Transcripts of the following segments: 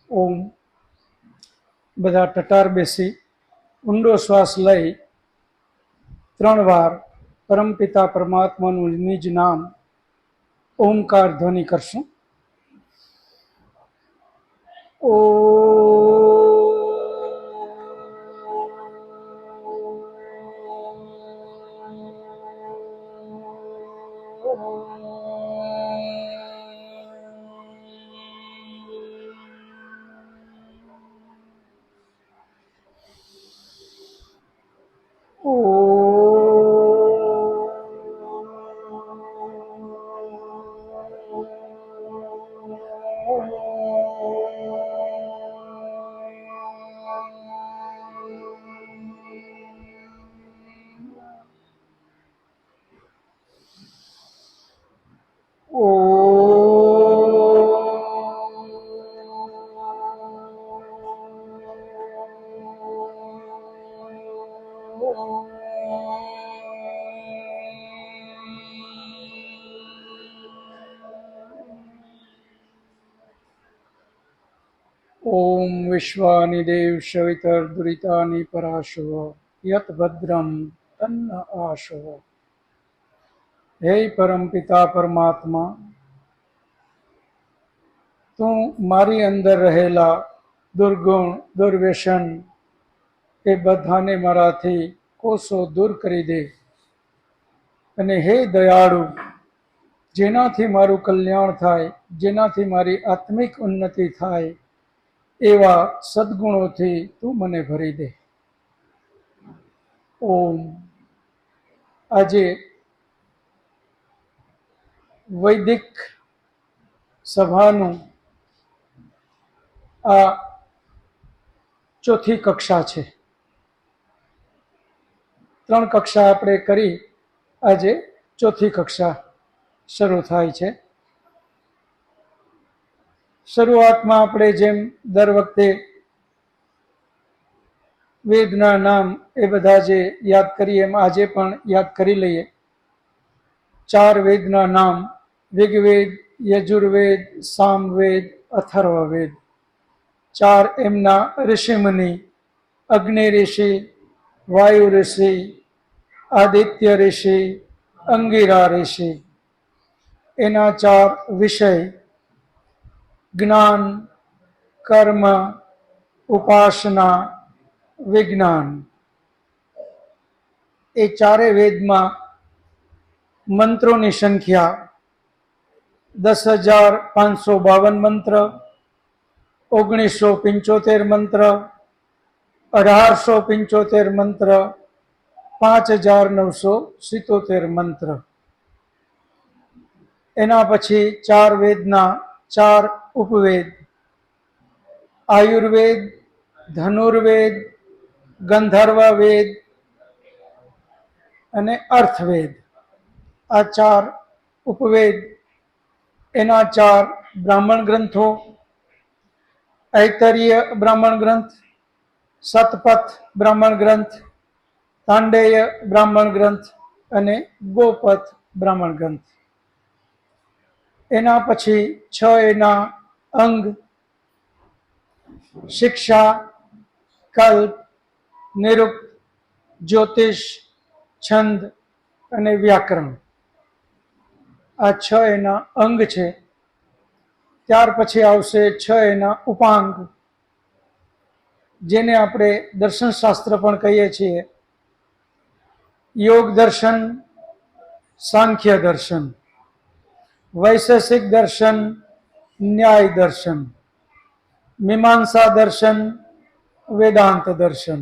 ઓમ. બધા ટટાર બેસી ઊંડો શ્વાસ લઈ 3 વાર પરમપિતા પરમાત્માનું નિજ નામ ઓમકાર ધ્વનિ કરશું. ઓ ઓમ વિશ્વાનિ દેવ શવિતર દુરિતાની પરાશવ યત ભદ્રમ તન્ન આશવ. હે પરમપિતા પરમાત્મા, તું મારી અંદર રહેલા દુર્ગુણ દુર્વ્યસન એ બધાને મારાથી કોસો દૂર કરી દે. અને હે દયાળુ, જેનાથી મારું કલ્યાણ થાય, જેનાથી મારી આત્મિક ઉન્નતિ થાય એવા સદ્ગુણોથી તું મને ભરી દે. ઓમ. આજે વૈદિક સભાનું આ 4થી કક્ષા છે. 3 કક્ષા આપણે કરી, આજે 4થી કક્ષા શરૂ થાય છે. શરૂઆતમાં આપણે જેમ દર વખતે વેદના નામ એ બધા જે યાદ કરીએ એમ આજે પણ યાદ કરી લઈએ. 4 વેદના નામ: ઋગ્વેદ, યજુર્વેદ, સામવેદ, અથર્વવેદ. 4 એમના ઋષિમુનિ: અગ્નિ ઋષિ, વાયુ ઋષિ, આદિત્ય ઋષિ, અંગિરા ઋષિ. એના 4 વિષય: જ્ઞાન, કર્મ, ઉપાસના, વિજ્ઞાન. એ 4 વેદમાં મંત્રોની સંખ્યા 10,552 મંત્ર, 1975 મંત્ર, 1875 મંત્ર, 5,977 મંત્ર. એના પછી 4 વેદના 4 ઉપવેદ: આયુર્વેદ, ધનુર્વેદ, ગંધર્વ વેદ અને અર્થવેદ. આ 4 ઉપવેદ. એના 4 બ્રાહ્મણ ગ્રંથો: ઐતરીય બ્રાહ્મણ ગ્રંથ, શતપથ બ્રાહ્મણ ગ્રંથ, તાંડેય બ્રાહ્મણ ગ્રંથ અને ગોપથ બ્રાહ્મણ ગ્રંથ. એના પછી 6 એના અંગ: શિક્ષા, કલ્પ, નિરુક્ત, જ્યોતિષ, છંદ અને વ્યાકરણ. આ 6 એના અંગ છે. ત્યાર પછી આવશે 6 એના ઉપાંગ, જેને આપણે દર્શનશાસ્ત્ર પણ કહીએ છીએ. યોગ દર્શન, સાંખ્ય દર્શન, વૈશેષિક દર્શન, ન્યાય દર્શન, મીમાંસા દર્શન, વેદાંત દર્શન.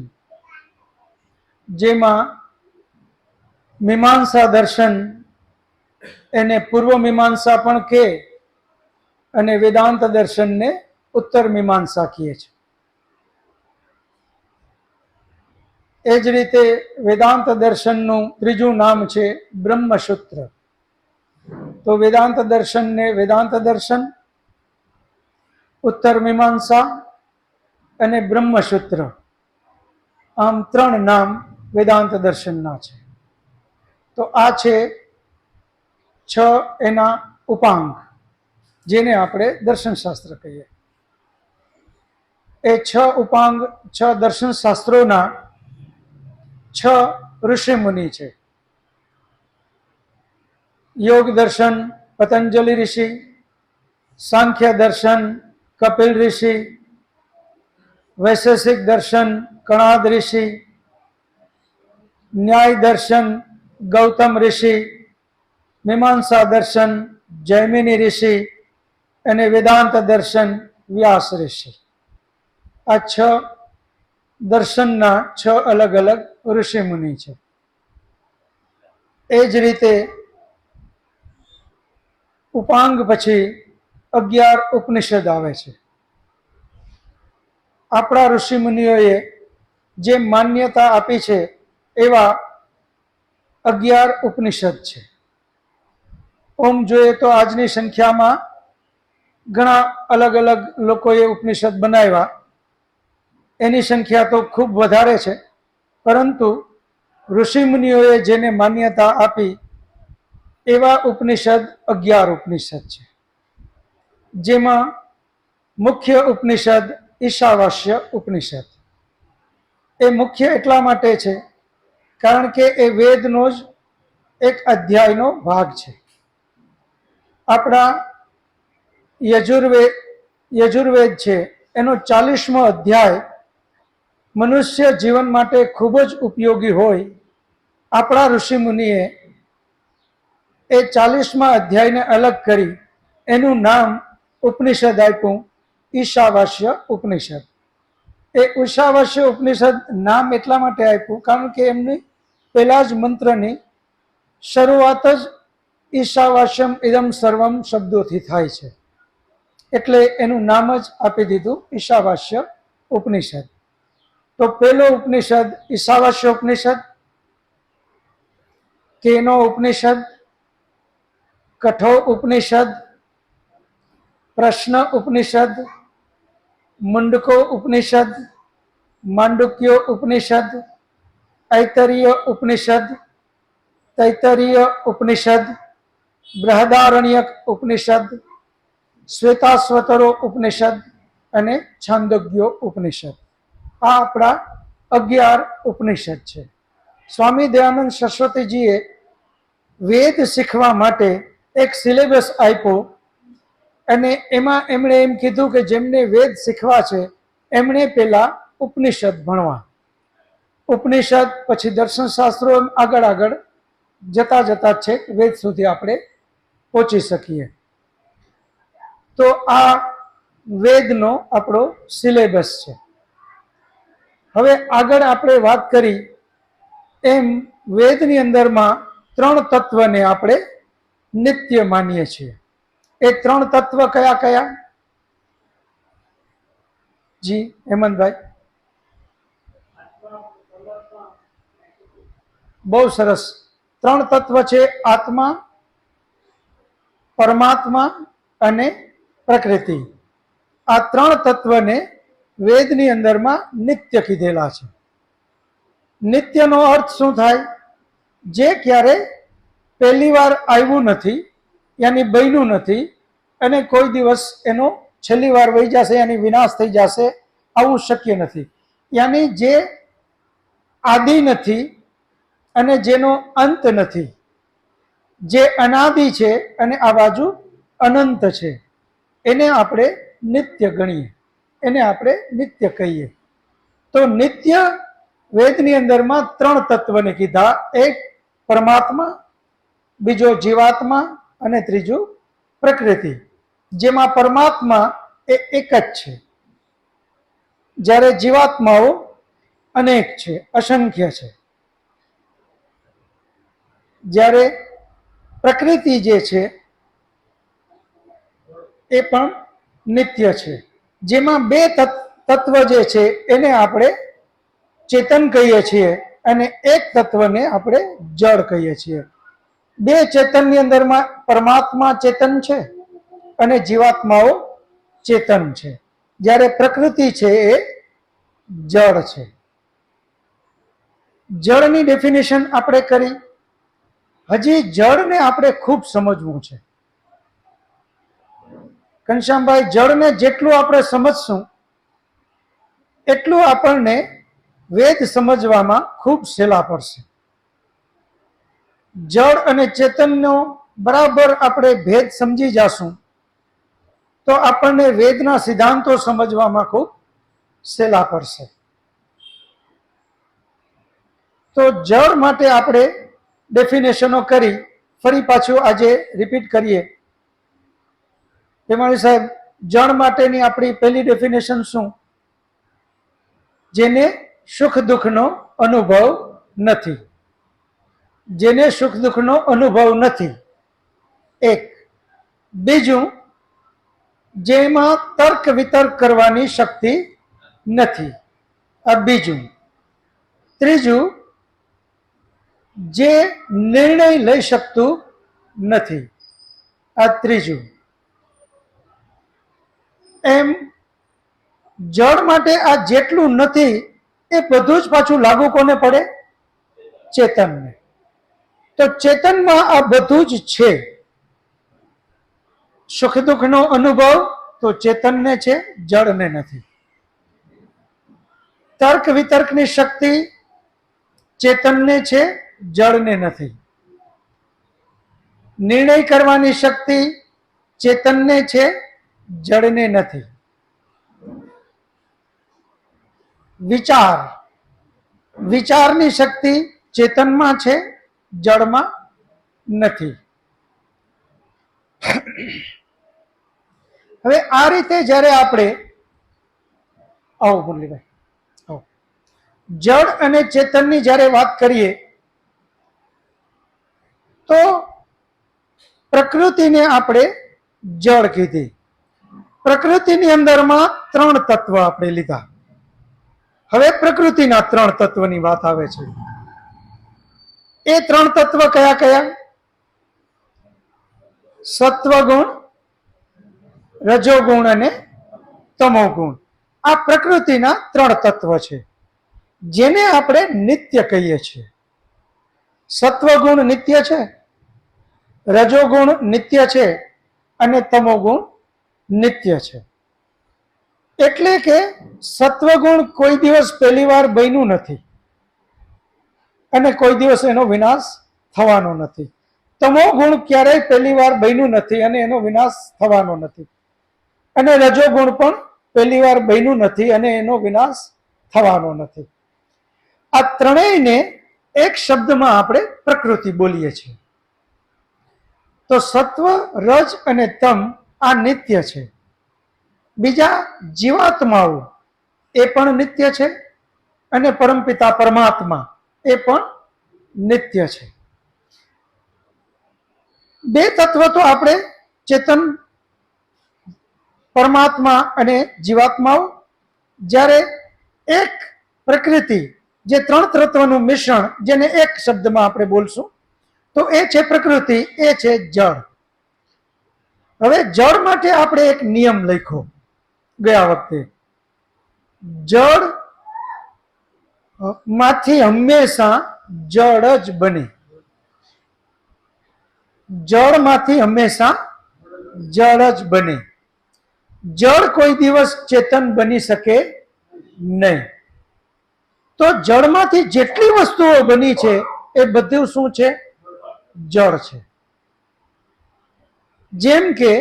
જેમાં મીમાંસા દર્શન એને પૂર્વ મીમાંસા પણ કહે અને વેદાંત દર્શનને ઉત્તર મીમાંસા કહે છે. એ જ રીતે વેદાંત દર્શનનું ત્રીજું નામ છે બ્રહ્મસૂત્ર. તો વેદાંત દર્શનને વેદાંત દર્શન, ઉત્તર મીમાંસા અને બ્રહ્મસૂત્ર, આમ 3 નામ વેદાંત દર્શનના છે. તો આ છે 6 એના ઉપાંગ, જેને આપણે દર્શનશાસ્ત્ર કહીએ. એ 6 ઉપાંગ 6 દર્શન શાસ્ત્રોના 6 ઋષિ મુનિ છે. યોગ દર્શન પતંજલિ ઋષિ, સાંખ્ય દર્શન કપિલ ઋષિ, વૈશેષિક દર્શન કણાદ ઋષિ, ન્યાય દર્શન ગૌતમ ઋષિ, મીમાંસા દર્શન જૈમિની ઋષિ અને વેદાંત દર્શન વ્યાસ ઋષિ. આ 6 દર્શનના 6 અલગ અલગ ઋષિ મુનિ છે. એ જ રીતે ઉપાંગ પછી 11 ઉપનિષદ આવે છે. આપણા ઋષિ મુનિઓએ જે માન્યતા આપી છે એવા 11 ઉપનિષદ છે. ઓમ જોઈએ તો આજની સંખ્યામાં ઘણા અલગ અલગ લોકોએ ઉપનિષદ બનાવ્યા, એની સંખ્યા તો ખૂબ વધારે છે, પરંતુ ઋષિ મુનિઓએ જેને માન્યતા આપી એવા ઉપનિષદ 11 ઉપનિષદ છે. જેમાં મુખ્ય ઉપનિષદ ઈશાવાસ્ય ઉપનિષદ. એ મુખ્ય એટલા માટે છે કારણ કે એ વેદનો જ એક અધ્યાયનો ભાગ છે. આપણા યજુર્વેદ છે એનો 40મો અધ્યાય મનુષ્ય જીવન માટે ખૂબ જ ઉપયોગી હોય. આપણા ઋષિ મુનિએ એ 40મા અધ્યાયને અલગ કરી એનું નામ ઉપનિષદ આપ્યું ઈશાવાસ્ય ઉપનિષદ. એ ઈશાવાસ્ય ઉપનિષદ નામ એટલા માટે આપ્યું કારણ કે એમની પહેલા જ મંત્રની શરૂઆત જ ઈશાવાસ્યમ ઇદમ સર્વમ શબ્દોથી થાય છે, એટલે એનું નામ જ આપી દીધું ઈશાવાસ્ય ઉપનિષદ. તો પહેલો ઉપનિષદ ઈશાવાસ્ય ઉપનિષદ, કેનો ઉપનિષદ, કઠો ઉપનિષદ, પ્રશ્ન ઉપનિષદ, મુંડકો ઉપનિષદ, માંડુક્યો ઉપનિષદ, ઐતરીય ઉપનિષદ, તૈતરીય ઉપનિષદ, બૃહદારણ્યક ઉપનિષદ, શ્વેતાશ્વતરો ઉપનિષદ અને છાંદોગ્યો ઉપનિષદ. આ આપણા 11 ઉપનિષદ છે. સ્વામી દયાનંદ સરસ્વતીજીએ વેદ શીખવા માટે એક સિલેબસ આપ્યો અને એમાં એમણે એમ કીધું કે જેમને વેદ શીખવા છે એમણે પહેલા ઉપનિષદ ભણવા. ઉપનિષદ પછી દર્શન શાસ્ત્રો આગળ આગળ જતા જતા છેક વેદ સુધી આપણે પહોંચી શકીએ. તો આ વેદનો આપણો સિલેબસ છે. હવે આગળ આપણે વાત કરી એમ વેદની અંદરમાં 3 તત્વને આપણે નિત્ય માનીએ છીએ. એ 3 તત્વ કયા કયા? જી હેમંતભાઈ, બહુ સરસ. 3 તત્વ છે આત્મા, પરમાત્મા અને પ્રકૃતિ. આ 3 તત્વને વેદની અંદરમાં નિત્ય કીધેલા છે. નિત્યનો અર્થ શું થાય? જે ક્યારે પહેલી વાર આવ્યું નથી, યાની બન્યું નથી અને કોઈ દિવસ એનો છેલ્લી વાર વહી જશે, યાની વિનાશ થઈ જશે, આવું શક્ય નથી. યાની જે આદિ નથી અને જેનો અંત નથી, જે અનાદિ છે અને આ બાજુ અનંત છે, એને આપણે નિત્ય ગણીએ, એને આપણે નિત્ય કહીએ. તો નિત્ય વેદની અંદરમાં 3 તત્વને કીધા. એક પરમાત્મા, બીજો જીવાત્મા અને ત્રીજું પ્રકૃતિ. જેમાં પરમાત્મા એ એક જ છે, જ્યારે જીવાત્માઓ અનેક છે, અસંખ્ય છે. જ્યારે પ્રકૃતિ જે છે એ પણ નિત્ય છે. જેમાં 2 તત્વ જે છે એને આપણે ચેતન કહીએ છીએ અને એક તત્વને આપણે જળ કહીએ છીએ. 2 ચેતનની અંદરમાં પરમાત્મા ચેતન છે અને જીવાત્માઓ ચેતન છે, જ્યારે પ્રકૃતિ છે એ જળ છે. જળની ડેફિનેશન આપણે કરી. હજી જળને આપણે ખૂબ સમજવું છે. ઘનશ્યામભાઈ, જળને જેટલું આપણે સમજશું એટલું આપણને વેદ સમજવામાં ખૂબ સહેલા પડશે. જળ અને ચેતનનો બરાબર આપણે ભેદ સમજી જાશું તો આપણને વેદના સિદ્ધાંતો સમજવામાં ખૂબ સહેલા પડશે. તો જળ માટે આપણે ડેફિનેશનો કરી ફરી પાછું આજે રિપીટ કરીએ. હેમાણી સાહેબ, જળ માટેની આપણી પહેલી ડેફિનેશન શું? જેને સુખ દુઃખનો અનુભવ નથી. જેને સુખ દુઃખનો અનુભવ નથી, એક. બીજું, જેમાં તર્ક વિતર્ક કરવાની શક્તિ નથી, આ બીજું. ત્રીજું, જે નિર્ણય લઈ શકતું નથી, આ ત્રીજું. એમ જળ માટે આ જેટલું નથી એ બધું જ પાછું લાગુ કોને પડે? ચેતનને. તો ચેતનમાં આ બધું જ છે. સુખ દુઃખનો અનુભવ તો ચેતનને છે, જળને નથી. તર્ક વિતર્કની શક્તિ ચેતનને છે, જળને નથી. નિર્ણય કરવાની શક્તિ ચેતનને છે, જળને નથી. વિચારની શક્તિ ચેતનમાં છે, જળમાં નથી. હવે આ રીતે જ્યારે આપણે આવો મુરલીભાઈ આવો જળ અને ચેતનની જ્યારે વાત કરીએ તો પ્રકૃતિને આપણે જળ કીધી. પ્રકૃતિની અંદરમાં 3 તત્વ આપણે લીધા. હવે પ્રકૃતિના 3 તત્વની વાત આવે છે. એ 3 તત્વ કયા કયા? સત્વગુણ, રજોગુણ અને તમોગુણ. આ પ્રકૃતિના 3 તત્વ છે જેને આપણે નિત્ય કહીએ છીએ. સત્વગુણ નિત્ય છે, રજોગુણ નિત્ય છે અને તમોગુણ નિત્ય છે. એટલે કે સત્વગુણ કોઈ દિવસ પહેલી વાર બન્યું નથી અને કોઈ દિવસ એનો વિનાશ થવાનો નથી. તમોગુણ ક્યારેય પહેલી વાર બન્યું નથી અને એનો વિનાશ થવાનો નથી. અને રજોગુણ પણ પહેલી વાર બન્યું નથી અને એનો વિનાશ થવાનો નથી. આ ત્રણેયને એક શબ્દમાં આપણે પ્રકૃતિ બોલીએ છીએ. તો સત્વ, રજ અને તમ આ નિત્ય છે. બીજા જીવાત્માઓ એ પણ નિત્ય છે અને પરમપિતા પરમાત્મા એ પણ નિત્ય છે. 2 તત્વ તો આપણે ચેતન પરમાત્મા અને જીવાત્માઓ, જ્યારે એક પ્રકૃતિ જે 3 તત્વનું મિશ્રણ જેને એક શબ્દમાં આપણે બોલશું તો એ છે પ્રકૃતિ, એ છે જળ. હવે જળ માટે આપણે એક નિયમ લખ્યો ગયા વખતે. જળ માંથી હંમેશા જળ જ બને. જળમાંથી હંમેશા જળ જ બને. જળ કોઈ દિવસ ચેતન બની શકે નહીં. તો જળમાંથી જેટલી વસ્તુઓ બની છે એ બધું શું છે? જળ છે. જેમ કે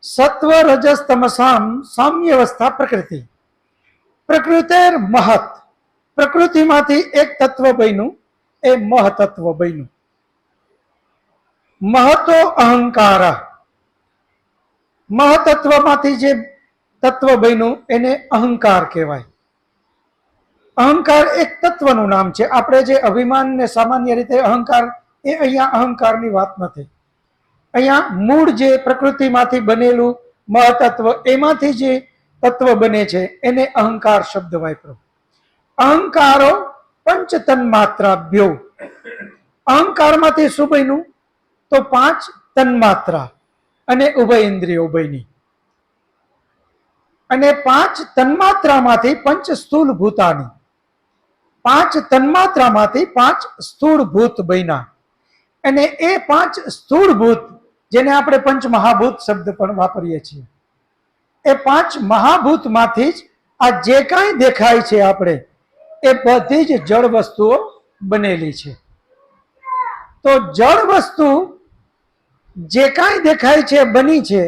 સત્વ રજસ તમસામ સામ્ય અવસ્થા પ્રકૃતિ. પ્રકૃતિર મહત. પ્રકૃતિમાંથી એક તત્વ બન્યું, એ મહતત્વ બન્યું. મહતો અહંકાર. મહતત્વમાંથી જે તત્વ બન્યું એને અહંકાર કહેવાય. અહંકાર એક તત્વનું નામ છે. આપણે જે અભિમાનને સામાન્ય રીતે અહંકાર, એ અહીંયા અહંકારની વાત નથી. અહીંયા મૂળ જે પ્રકૃતિમાંથી બનેલું મહતત્વ એમાંથી જે તત્વ બને છે એને અહંકાર શબ્દ વાપરો. અહંકારો પંચ તન્માત્રાભ્યો. અહંકારમાંથી શું બન્યું? તો 5 તન્માત્રા અને ઉભય ઇન્દ્રિયો બની. અને 5 તન્માત્રામાંથી 5 સ્થૂલ ભૂતાની. 5 તન્માત્રામાંથી 5 સ્થૂળ ભૂત બન્યા. અને એ 5 સ્થૂળ ભૂત, જેને આપણે પંચ મહાભૂત શબ્દ પણ વાપરીએ છીએ, એ 5 મહાભૂતમાંથી જ આ જે કાંઈ દેખાય છે આપણે, એ બધી જ જળ વસ્તુઓ બનેલી છે. તો જળ વસ્તુ જે કાંઈ દેખાય છે બની છે,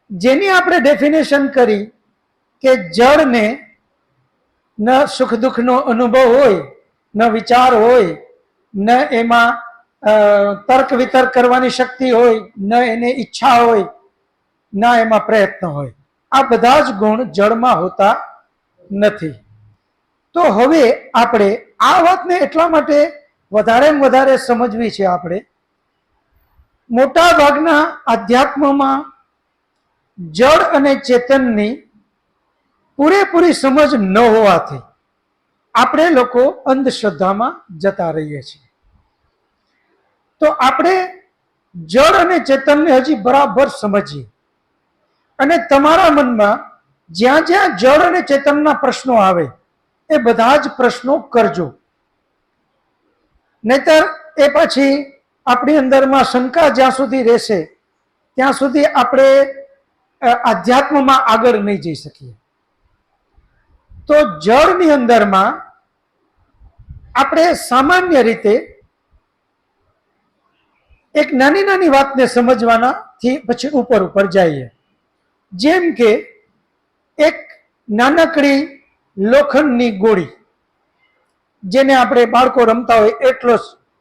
જેની આપણે ડેફિનેશન કરી કે જળને ન સુખ દુઃખનો અનુભવ હોય, ન વિચાર હોય, ન એમાં તર્ક વિતર્ક કરવાની શક્તિ હોય, ન એને ઈચ્છા હોય, ના એમાં પ્રયત્ન હોય. આ બધા જ ગુણ જળમાં હોતા નથી. તો હવે આપણે આ વાતને એટલા માટે વધારે ને વધારે સમજવી છે. આપણે મોટા ભાગના આધ્યાત્મમાં જળ અને ચેતનની પૂરેપૂરી સમજ ન હોવાથી આપણે લોકો અંધશ્રદ્ધામાં જતા રહીએ છીએ. તો આપણે જળ અને ચેતનને હજી બરાબર સમજીએ, અને તમારા મનમાં જ્યાં જ્યાં જળ અને ચેતનના પ્રશ્નો આવે એ બધા જ પ્રશ્નો કરજો. નહીતર એ પછી આપણી અંદરમાં શંકા જ્યાં સુધી રહેશે ત્યાં સુધી આપણે આધ્યાત્મમાં આગળ નહીં જઈ શકીએ. તો જળની અંદરમાં આપણે સામાન્ય રીતે એક નાની નાની વાતને સમજવાનાથી પછી ઉપર ઉપર જઈએ. જેમ કે એક નાનકડી લોખંડની ગોળી, જેને આપણે બાળકો રમતા હોય એટલો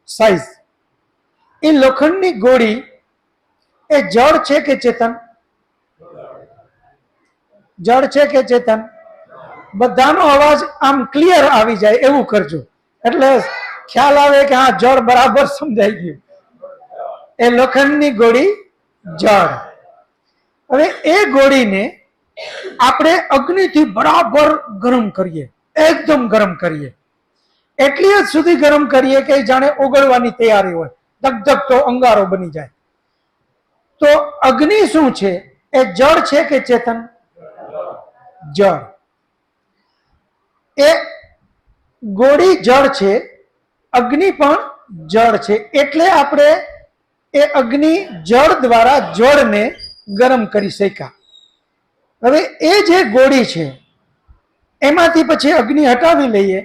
સાઈઝ, એ લોખંડની ગોળી એ જળ છે કે ચેતન? જળ છે કે ચેતન? બધાનો અવાજ આમ ક્લિયર આવી જાય એવું કરજો, એટલે ખ્યાલ આવે કે હા જળ બરાબર સમજાઈ ગયું. એ લોખંડની ગોળી જળ. હવે એ ગોળીને આપણે અગ્નિથી બરાબર ગરમ કરીએ, એકદમ ગરમ કરીએ, એટલી જ સુધી ગરમ કરીએ કે જાણે ઓગળવાની તૈયારી હોય, ધગધગતો અંગારો બની જાય. તો અગ્નિ શું છે? એ જળ છે કે ચેતન? જળ. એ ગોળી જળ છે, અગ્નિ પણ જળ છે. એટલે આપણે એ અગ્નિ જળ દ્વારા જળને ગરમ કરી શક્યા. હવે એ જે ગોળી છે એમાંથી પછી અગ્નિ હટાવી લઈએ,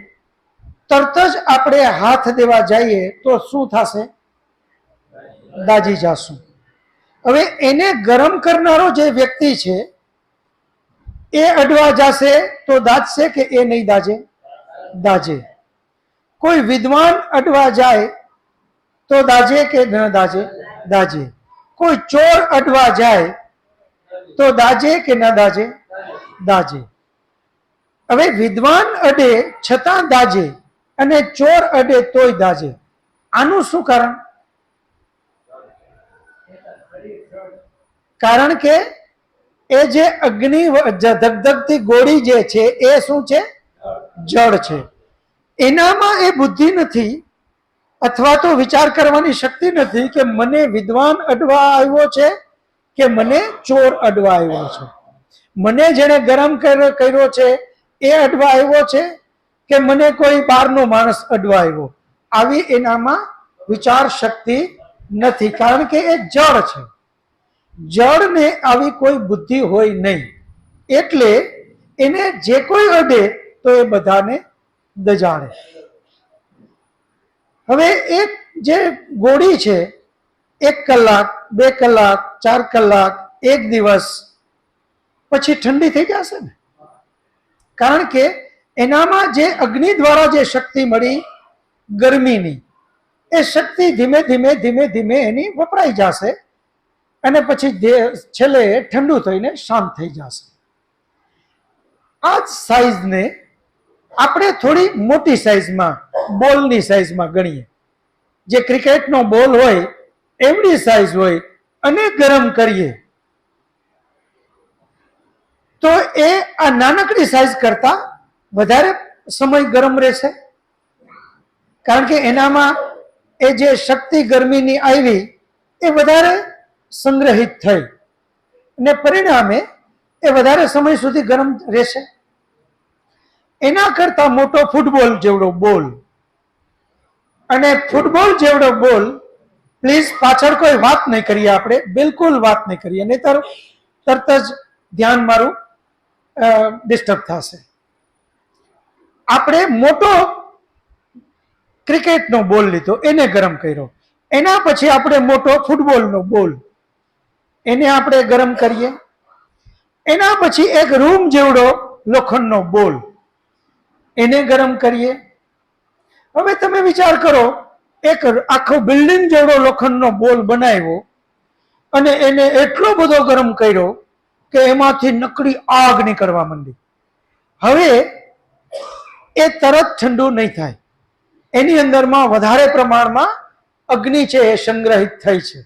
તરત જ આપણે હાથ દેવા જઈએ તો શું થશે? દાજી જશું. હવે એને ગરમ કરનારો જે વ્યક્તિ છે એ અડવા જશે તો દાજશે કે એ નહીં દાજે? દાજે. કોઈ વિદ્વાન અડવા જાય તો દાજે કે ન દાજે? દાજે. કોઈ ચોર અડવા જાય તો દાજે કે ન દાજે? દાજે. હવે વિદ્વાન અડે છતાં દાજે અને ચોર અડે તોય દાજે. આનું શું કારણ? કારણ કે એ જે અગ્નિ ધગધગતી ગોળી જે છે એ શું છે? જળ છે. એનામાં એ બુદ્ધિ નથી અથવા તો વિચાર કરવાની શક્તિ નથી કે મને વિદ્વાન અડવા આવ્યો છે કે મને ચોર અડવા આવ્યો છે, મને જેને ગરમ કર્યો છે એ અડવા આવ્યો છે કે મને કોઈ બહારનો માણસ અડવા આવ્યો. આવી એનામાં વિચાર શક્તિ નથી, કારણ કે એ જળ છે. જળને આવી કોઈ બુદ્ધિ હોય નહીં, એટલે એને જે કોઈ અડે તો એ બધાને દજાડે. હવે એક જે ગોળી છે 1 કલાક, 2 કલાક, 4 કલાક, 1 દિવસ પછી ઠંડી થઈ જશે ને, કારણ કે એનામાં જે અગ્નિ દ્વારા જે શક્તિ મળી ગરમીની, એ શક્તિ ધીમે ધીમે ધીમે ધીમે એની વપરાઈ જશે અને પછી છેલ્લે ઠંડુ થઈને શાંત થઈ જશે. આ જ સાઈઝને આપણે થોડી મોટી સાઈઝમાં, બોલની સાઈઝમાં ગણીએ, જે ક્રિકેટનો બોલ હોય એવડી સાઈઝ હોય અને ગરમ કરીએ તો એ આ નાનકડી સાઈઝ કરતા વધારે સમય ગરમ રહેશે, કારણ કે એનામાં એ જે શક્તિ ગરમીની આવી એ વધારે સંગ્રહિત થઈ અને પરિણામે એ વધારે સમય સુધી ગરમ રહેશે. એના કરતા મોટો ફૂટબોલ જેવડો બોલ, અને ફૂટબોલ જેવડો બોલ, પ્લીઝ પાછળ કોઈ વાત નહીં કરીએ, આપણે બિલકુલ વાત નહીં કરીએ, નહીતર તરત જ ધ્યાન મારું ડિસ્ટર્બ થશે. આપણે મોટો ક્રિકેટનો બોલ લીધો, એને ગરમ કર્યો, એના પછી આપણે મોટો ફૂટબોલનો બોલ, એને આપણે ગરમ કરીએ. એના પછી એક રૂમ જેવડો લોખંડનો બોલ, એને ગરમ કરીએ. હવે તમે વિચાર કરો, એક આખો બિલ્ડિંગ જેવડો લોખંડનો બોલ બનાવ્યો અને એને એટલો બધો ગરમ કર્યો કે એમાંથી નકરી આગ નીકળવા માંડી. હવે એ તરત ઠંડુ નહીં થાય, એની અંદરમાં વધારે પ્રમાણમાં અગ્નિ છે એ સંગ્રહિત થઈ છે.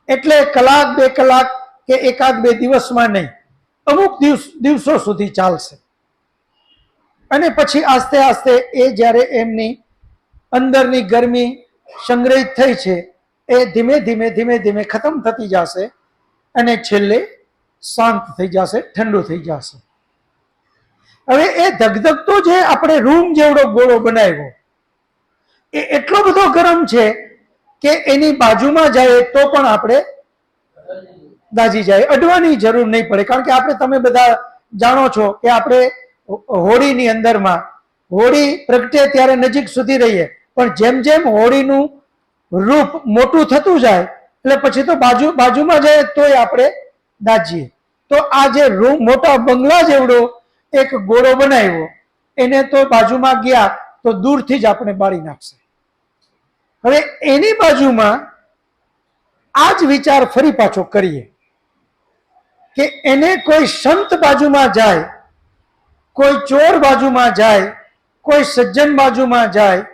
એટલે કલાક બે કલાક કે એકાદ બે દિવસમાં નહીં, અમુક દિવસો સુધી ચાલશે. અને પછી આસ્તે આસ્તે એ જ્યારે એમની અંદરની ગરમી સંગ્રહિત થઈ છે એ ધીમે ધીમે ધીમે ધીમે ખતમ થતી જશે અને છેલ્લે શાંત થઈ જશે, ઠંડુ થઈ જશે. હવે એ ધગધગતો જે આપણે રૂમ જેવડો ગોળો બનાવ્યો એ એટલો બધો ગરમ છે કે એની બાજુમાં જાય તો પણ આપણે દાજી જાય, અડવાની જરૂર નહીં પડે. કારણ કે આપણે, તમે બધા જાણો છો કે આપણે હોળીની અંદરમાં હોળી પ્રગટે ત્યારે નજીક સુધી રહીએ, પણ જેમ જેમ હોળીનું રૂપ મોટું થતું જાય એટલે પછી તો બાજુમાં જાય તોય આપણે દાજીએ. તો આ જે રૂમ મોટા બંગલા જેવડો એક ગોળો બનાવ્યો એને તો બાજુમાં ગયા તો દૂરથી જ આપણે બાળી નાખશે. હવે એની બાજુમાં આ જ વિચાર ફરી પાછો કરીએ કે એને કોઈ સંત બાજુમાં જાય, કોઈ ચોર બાજુમાં જાય, કોઈ સજ્જન બાજુમાં જાય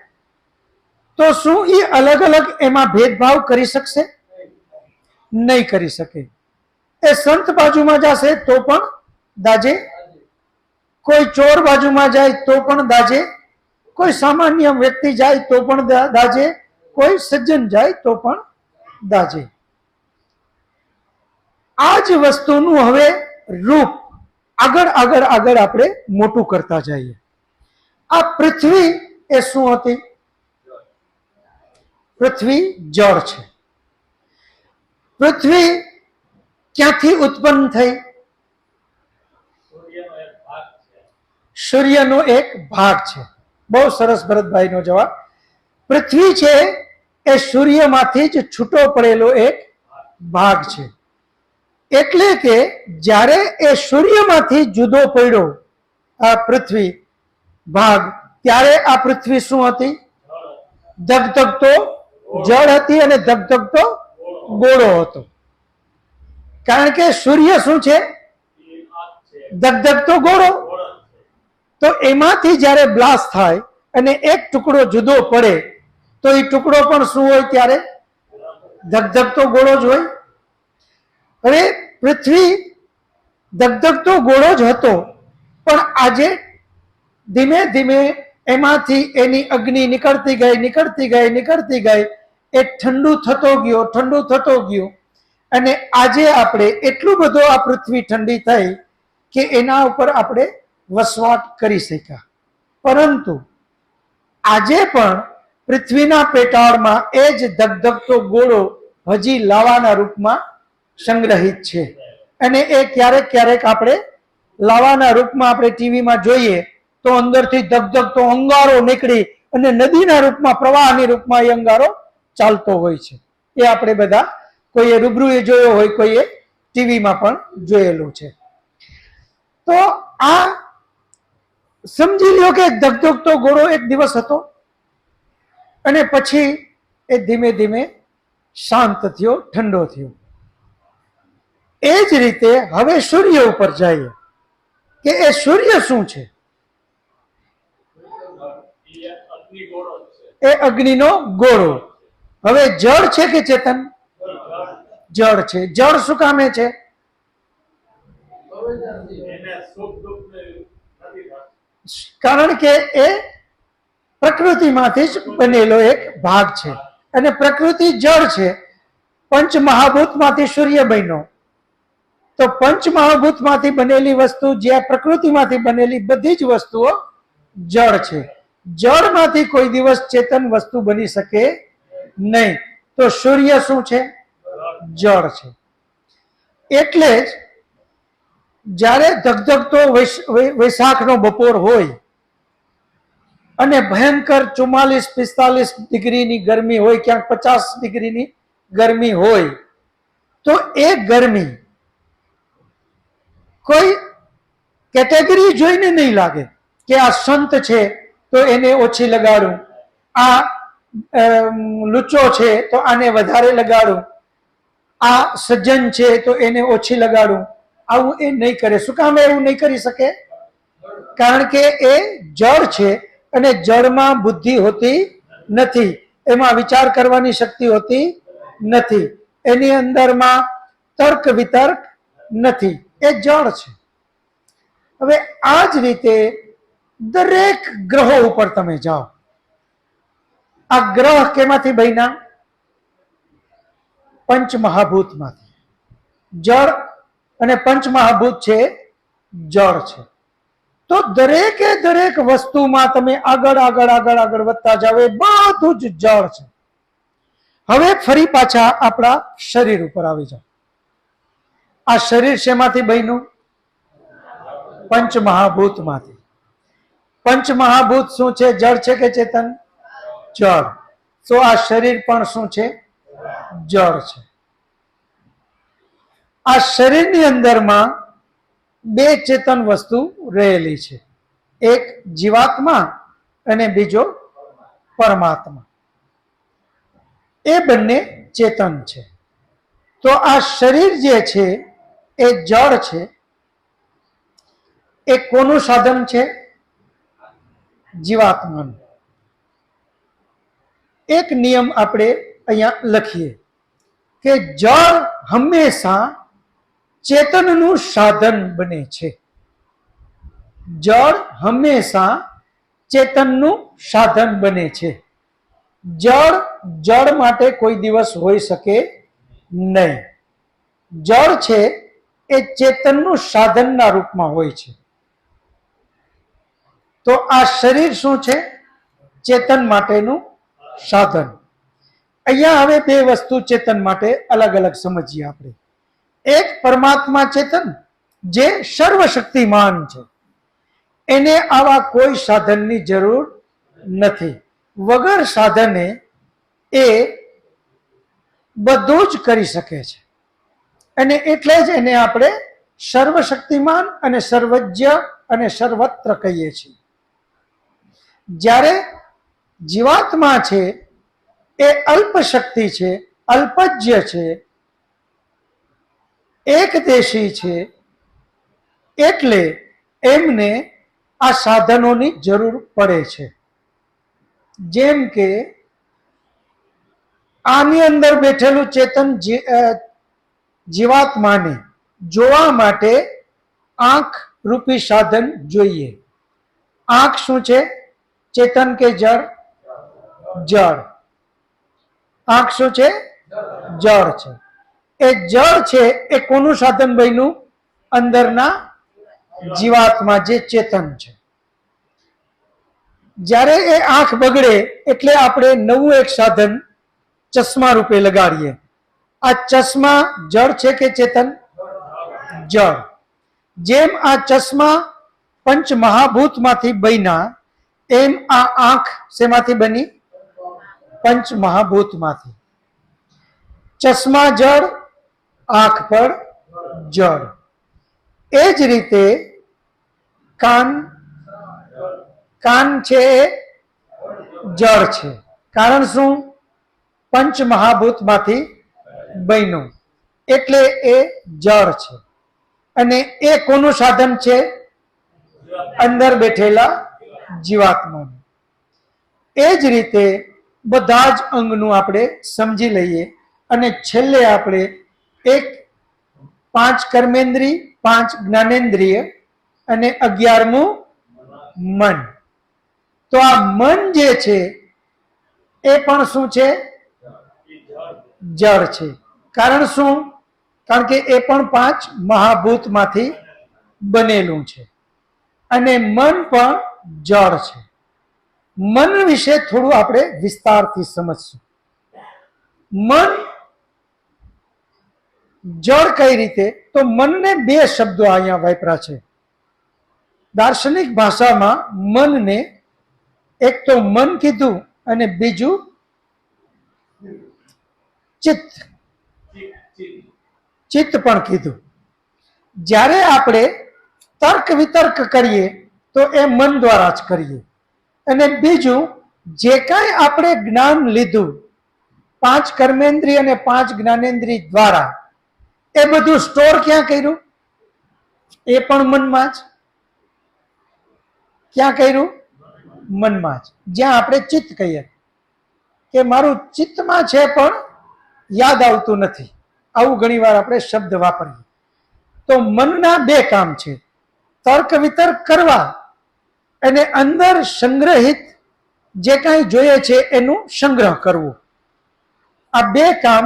તો શું એ અલગ અલગ એમાં ભેદભાવ કરી શકશે? નહીં કરી શકે. એ સંત બાજુમાં જશે તો પણ દાજે, કોઈ ચોર બાજુમાં જાય તો પણ દાજે, કોઈ સામાન્ય વ્યક્તિ જાય તો પણ દાજે, કોઈ સજ્જન જાય તો પણ દાજે. આ જ વસ્તુનું હવે રૂપ આગળ આગળ આગળ આપણે મોટું કરતા જઈએ. આ પૃથ્વી એ શું હતી? પૃથ્વી જળ છે. પૃથ્વી ક્યાંથી ઉત્પન્ન થઈ? સૂર્યનો એક ભાગ છે. બહુ સરસ ભરતભાઈનો જવાબ. પૃથ્વી છે એ સૂર્યમાંથી જ છૂટો પડેલો એક ભાગ છે. એટલે કે જ્યારે એ સૂર્યમાંથી જુદો પડ્યો આ પૃથ્વી ભાગ, ત્યારે આ પૃથ્વી શું હતી? ધગધગતો જળ હતી અને ધગધગતો ગોળો હતો. કારણ કે સૂર્ય શું છે? ધગધગતો ગોળો. તો એમાંથી જ્યારે બ્લાસ્ટ થાય અને એક ટુકડો જુદો પડે તો એ ટુકડો પણ શું હોય? ત્યારે ધગધગતો ગોળો જ હોય. હવે પૃથ્વી ધગધગતો ગોળો જ હતો, પણ આજે ધીમે ધીમે એમાંથી એની અગ્નિ નીકળતી ગઈ નીકળતી ગઈ નીકળતી ગઈ, એ ઠંડુ થતો ગયો ઠંડુ થતો ગયો અને આજે આપણે એટલું બધું આ પૃથ્વી ઠંડી થઈ કે એના ઉપર આપણે વસવાટ કરી શક્યા. પરંતુ આજે પણ પૃથ્વીના પેટાળમાં એ જ ધગધગતો ગોળો હજી લાવાના રૂપમાં સંગ્રહિત છે. અને એ ક્યારેક ક્યારેક આપણે લાવાના રૂપમાં આપણે ટીવીમાં જોઈએ તો અંદરથી ધગધગતો અંગારો નીકળી અને નદીના રૂપમાં, પ્રવાહની રૂપમાં એ અંગારો ચાલતો હોય છે. એ આપણે બધા કોઈએ રૂબરૂએ જોયો હોય, કોઈએ ટીવીમાં પણ જોયેલું છે. તો આ સમજી લ્યો કે ધગધગતો ગોળો એક દિવસ હતો અને પછી એ ધીમે ધીમે શાંત થયો, ઠંડો થયો. એ જ રીતે હવે સૂર્ય ઉપર જઈએ કે એ સૂર્ય શું છે? એ અગ્નિનો ગોળો. હવે જળ છે કે ચેતન? જળ છે. જળ શું કામે છે? કારણ કે એ પ્રકૃતિમાંથી જ બનેલો એક ભાગ છે અને પ્રકૃતિ જળ છે. પંચમહાભૂતમાંથી સૂર્ય બન્યો, તો પંચમહાભૂતમાંથી બનેલી વસ્તુ, જે પ્રકૃતિમાંથી બનેલી બધી જ વસ્તુઓ જળ છે. જળમાંથી કોઈ દિવસ ચેતન વસ્તુ બની શકે નહીં. તો સૂર્ય શું છે? જળ છે. એટલે જ જ્યારે ધગધગતો વૈશાખનો બપોર હોય અને ભયંકર 44-45 ડિગ્રીની ગરમી હોય, ક્યાંક 50 ડિગ્રીની ગરમી હોય, તો એ ગરમી કોઈ કેટેગરી જોઈને નહીં લાગે કે આ સંત છે તો એને ઓછી લગાડું, આ લુચ્ચો છે તો આને વધારે લગાડું, આ સજ્જન છે તો એને ઓછી લગાડું. આવું એ નહીં કરે. શું કામ એવું નહીં કરી શકે? કારણ કે એ જળ છે અને જળમાં બુદ્ધિ હોતી નથી, એમાં વિચાર કરવાની શક્તિ હોતી નથી, એની અંદરમાં તર્ક વિતર્ક નથી, એ જળ છે. હવે આ જ રીતે દરેક ગ્રહો ઉપર તમે જાઓ, આ ગ્રહ કેમાંથી બન્યા? પંચમહાભૂતમાંથી. જળ અને પંચમહાભૂત છે જળ છે. તો દરેકે દરેક વસ્તુમાં તમે આગળ આગળ આગળ આગળ વધતા જાઓ, એ બધું જ જળ છે. હવે ફરી પાછા આપણા શરીર ઉપર આવી જાઓ. આ શરીર શેમાંથી બન્યું? પંચમહાભૂતમાંથી. પંચમહાભૂત શું છે? જળ છે કે ચેતન? જળ. તો આ શરીર પણ શું છે? જળ છે. આ શરીરની અંદરમાં બે ચેતન વસ્તુ રહેલી છે, એક જીવાત્મા અને બીજો પરમાત્મા. એ બંને ચેતન છે. તો આ શરીર જે છે એ જળ છે. એ કોનું સાધન છે? જીવાત્માનું. એક નિયમ આપણે અહીંયા લખીએ કે જળ હંમેશા ચેતનનું સાધન બને છે. જળ હંમેશા ચેતનનું સાધન બને છે. જળ જળ માટે કોઈ દિવસ હોઈ શકે નહીં. જળ છે એ ચેતનનું સાધનના રૂપમાં હોય છે. તો આ શરીર શું છે? ચેતન માટેનું સાધન. અહીંયા હવે બે વસ્તુ ચેતન માટે અલગ અલગ સમજીએ આપણે. એક પરમાત્મા ચેતન જે સર્વશક્તિમાન છે, એને આવા કોઈ સાધનની જરૂર નથી. વગર સાધને એ બધું જ કરી શકે છે, અને એટલે જ એને આપણે સર્વશક્તિમાન અને સર્વજ્ઞ અને સર્વત્ર કહીએ છીએ. જ્યારે જીવાત્મા છે એ અલ્પ શક્તિ છે, અલ્પજ્ય છે, એકદેશી છે, એટલે એમને આ સાધનોની જરૂર પડે છે. જેમ કે આની અંદર બેઠેલું ચેતન જીવાત્માને જોવા માટે આંખ રૂપી સાધન જોઈએ. આંખ શું છે? ચેતન કે જળ? જળ. આંખ શું છે? જળ છે. એ જળ છે એ કોનું સાધન બન્યું? અંદરના જીવાત્મા જે ચેતન છે. જ્યારે એ આંખ બગડે એટલે આપણે નવું એક સાધન ચશ્મા રૂપે લગાડીએ. આ ચશ્મા જળ છે કે ચેતન? જળ. જેમ આ ચશ્મા પંચમહાભૂતમાંથી બન્યા, એમ આ આંખ શેમાંથી બની? પંચમહાભૂતમાંથી. ચશ્મા જળ, આંખ પર જળ. એ જ રીતે કાન, કાન છે એ જળ છે. કારણ શું? પંચમહાભૂતમાંથી બન્યું એટલે એ જળ છે. અને એ કોનું સાધન છે? અંદર બેઠેલા જીવાત્માનું. એ જ રીતે બધા જ અંગનું આપણે સમજી લઈએ, અને છેલ્લે આપણે એક 5 કર્મેન્દ્રિય, 5 જ્ઞાનેન્દ્રિય અને 11મું મન. તો આ મન જે છે એ પણ શું છે? જળ છે. કારણ શું? કારણ કે એ પણ 5 મહાભૂતમાંથી બનેલું છે, અને મન પણ જળ છે. મન વિશે થોડું આપણે વિસ્તારથી સમજશું. મન જળ કઈ રીતે? તો મનને બે શબ્દો અહીંયા વાપર્યા છે દાર્શનિક ભાષામાં. મનને એક તો મન કીધું અને બીજું ચિત્ત, ચિત્ત પણ કીધું. જ્યારે આપણે તર્ક વિતર્ક કરીએ તો એ મન દ્વારા જ કરીએ. અને બીજું જે કાંઈ આપણે જ્ઞાન લીધું 5 કર્મેન્દ્રિય અને 5 જ્ઞાનેન્દ્રિય દ્વારા, એ બધું સ્ટોર ક્યાં કર્યું? એ પણ મનમાં જ. ક્યાં કર્યું? મનમાં જ. જ્યાં આપણે ચિત્ત કહીએ કે મારું ચિત્તમાં છે પણ યાદ આવતું નથી, આવું ઘણી વાર આપણે શબ્દ વાપરીએ. તો મનના બે કામ છે, તર્ક વિતર્ક કરવા અને અંદર સંગ્રહિત જે કાંઈ જોઈએ છે એનું સંગ્રહ કરવું. આ બે કામ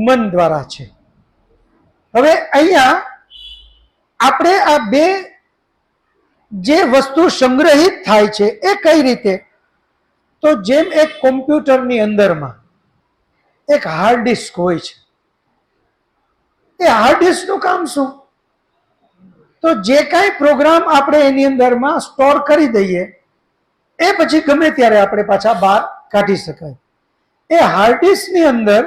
મન દ્વારા છે. હવે અહીંયા આપણે આ બે જે વસ્તુ સંગ્રહિત થાય છે એ કઈ રીતે? તો જેમ એક કોમ્પ્યુટરની અંદરમાં એક હાર્ડ ડિસ્ક હોય છે. એ હાર્ડ ડિસ્કનું કામ શું? તો જે કાંઈ પ્રોગ્રામ આપણે એની અંદરમાં સ્ટોર કરી દઈએ એ પછી ગમે ત્યારે આપણે પાછા બહાર કાઢી શકાય. એ હાર્ડ ડિસ્કની અંદર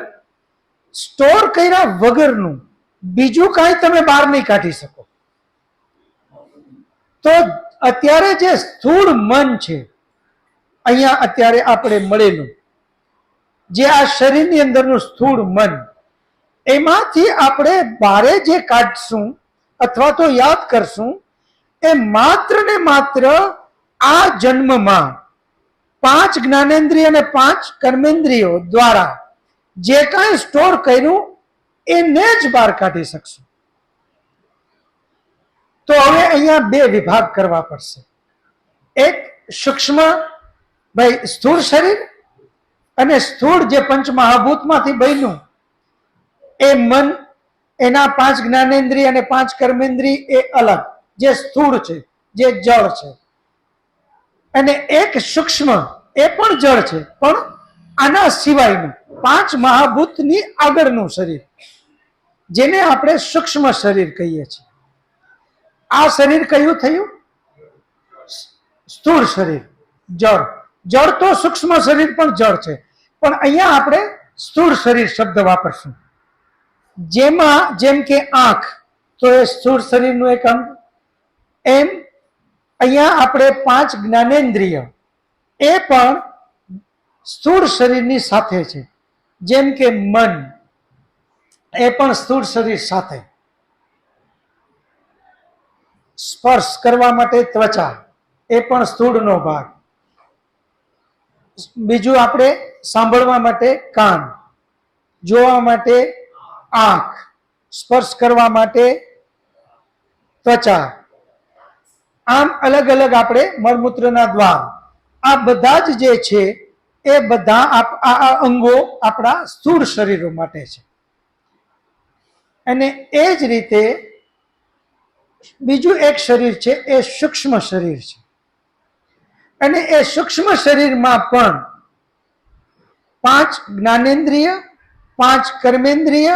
સ્ટોર કર્યા વગરનું બીજું કાંઈ તમે બહાર નહીં કાઢી શકો. તો અત્યારે જે સ્થૂળ મન છે અહીંયા અત્યારે આપણે મળેલું, જે આ શરીરની અંદરનું સ્થૂળ મન, એમાંથી આપણે બારે જે કાઢશું અથવા તો યાદ કરશું એ માત્ર ને માત્ર આ જન્મમાં 5 જ્ઞાનેન્દ્રિય અને 5 કર્મેન્દ્રિયો દ્વારા જે કાંઈ સ્ટોર કર્યું એને જ બહાર કાઢી શકશું. તો હવે અહીંયા બે વિભાગ કરવા પડશે. એક સૂક્ષ્મ ભાઈ સ્થૂળ શરીર અને સ્થૂળ જે પંચમહાભૂતમાંથી બન્યું એ મન, એના 5 જ્ઞાનેન્દ્રિય અને 5 કર્મેન્દ્રિય એ અલગ, જે સ્થૂળ છે, જે જળ છે. અને એક સૂક્ષ્મ એ પણ જળ છે પણ આના સિવાયનું 5 મહાભૂતની આગળનું શરીર, જેને આપણે સૂક્ષ્મ શરીર કહીએ છીએ. આ શરીર કયું થયું? સ્થૂળ શરીર, જળ. જળ તો સૂક્ષ્મ શરીર પણ જળ છે, પણ અહીંયા આપણે સ્થૂળ શરીર શબ્દ વાપરશું. જેમાં જેમ કે આંખ તો એ સ્થૂળ શરીરનું એક અંગ, એમ અહીંયા આપણે 5 જ્ઞાનેન્દ્રિય એ પણ સ્થૂળ શરીરની સાથે છે. જેમ કે મન એ પણ સ્થૂળ શરીર સાથે. સ્પર્શ કરવા માટે ત્વચા એ પણ સ્થૂળનો ભાગ. બીજું આપણે સાંભળવા માટે કાન, જોવા માટે આંખ, સ્પર્શ કરવા માટે ત્વચા. આમ અલગ અલગ આપણે મળમૂત્રના દ્વાર, આ બધા જ જે છે એ બધા આ અંગો આપણા સ્થૂળ શરીરો માટે છે. અને એ જ રીતે બીજું એક શરીર છે એ સૂક્ષ્મ શરીર છે. અને એ સૂક્ષ્મ શરીરમાં પણ 5 જ્ઞાનેન્દ્રિય, 5 કર્મેન્દ્રિય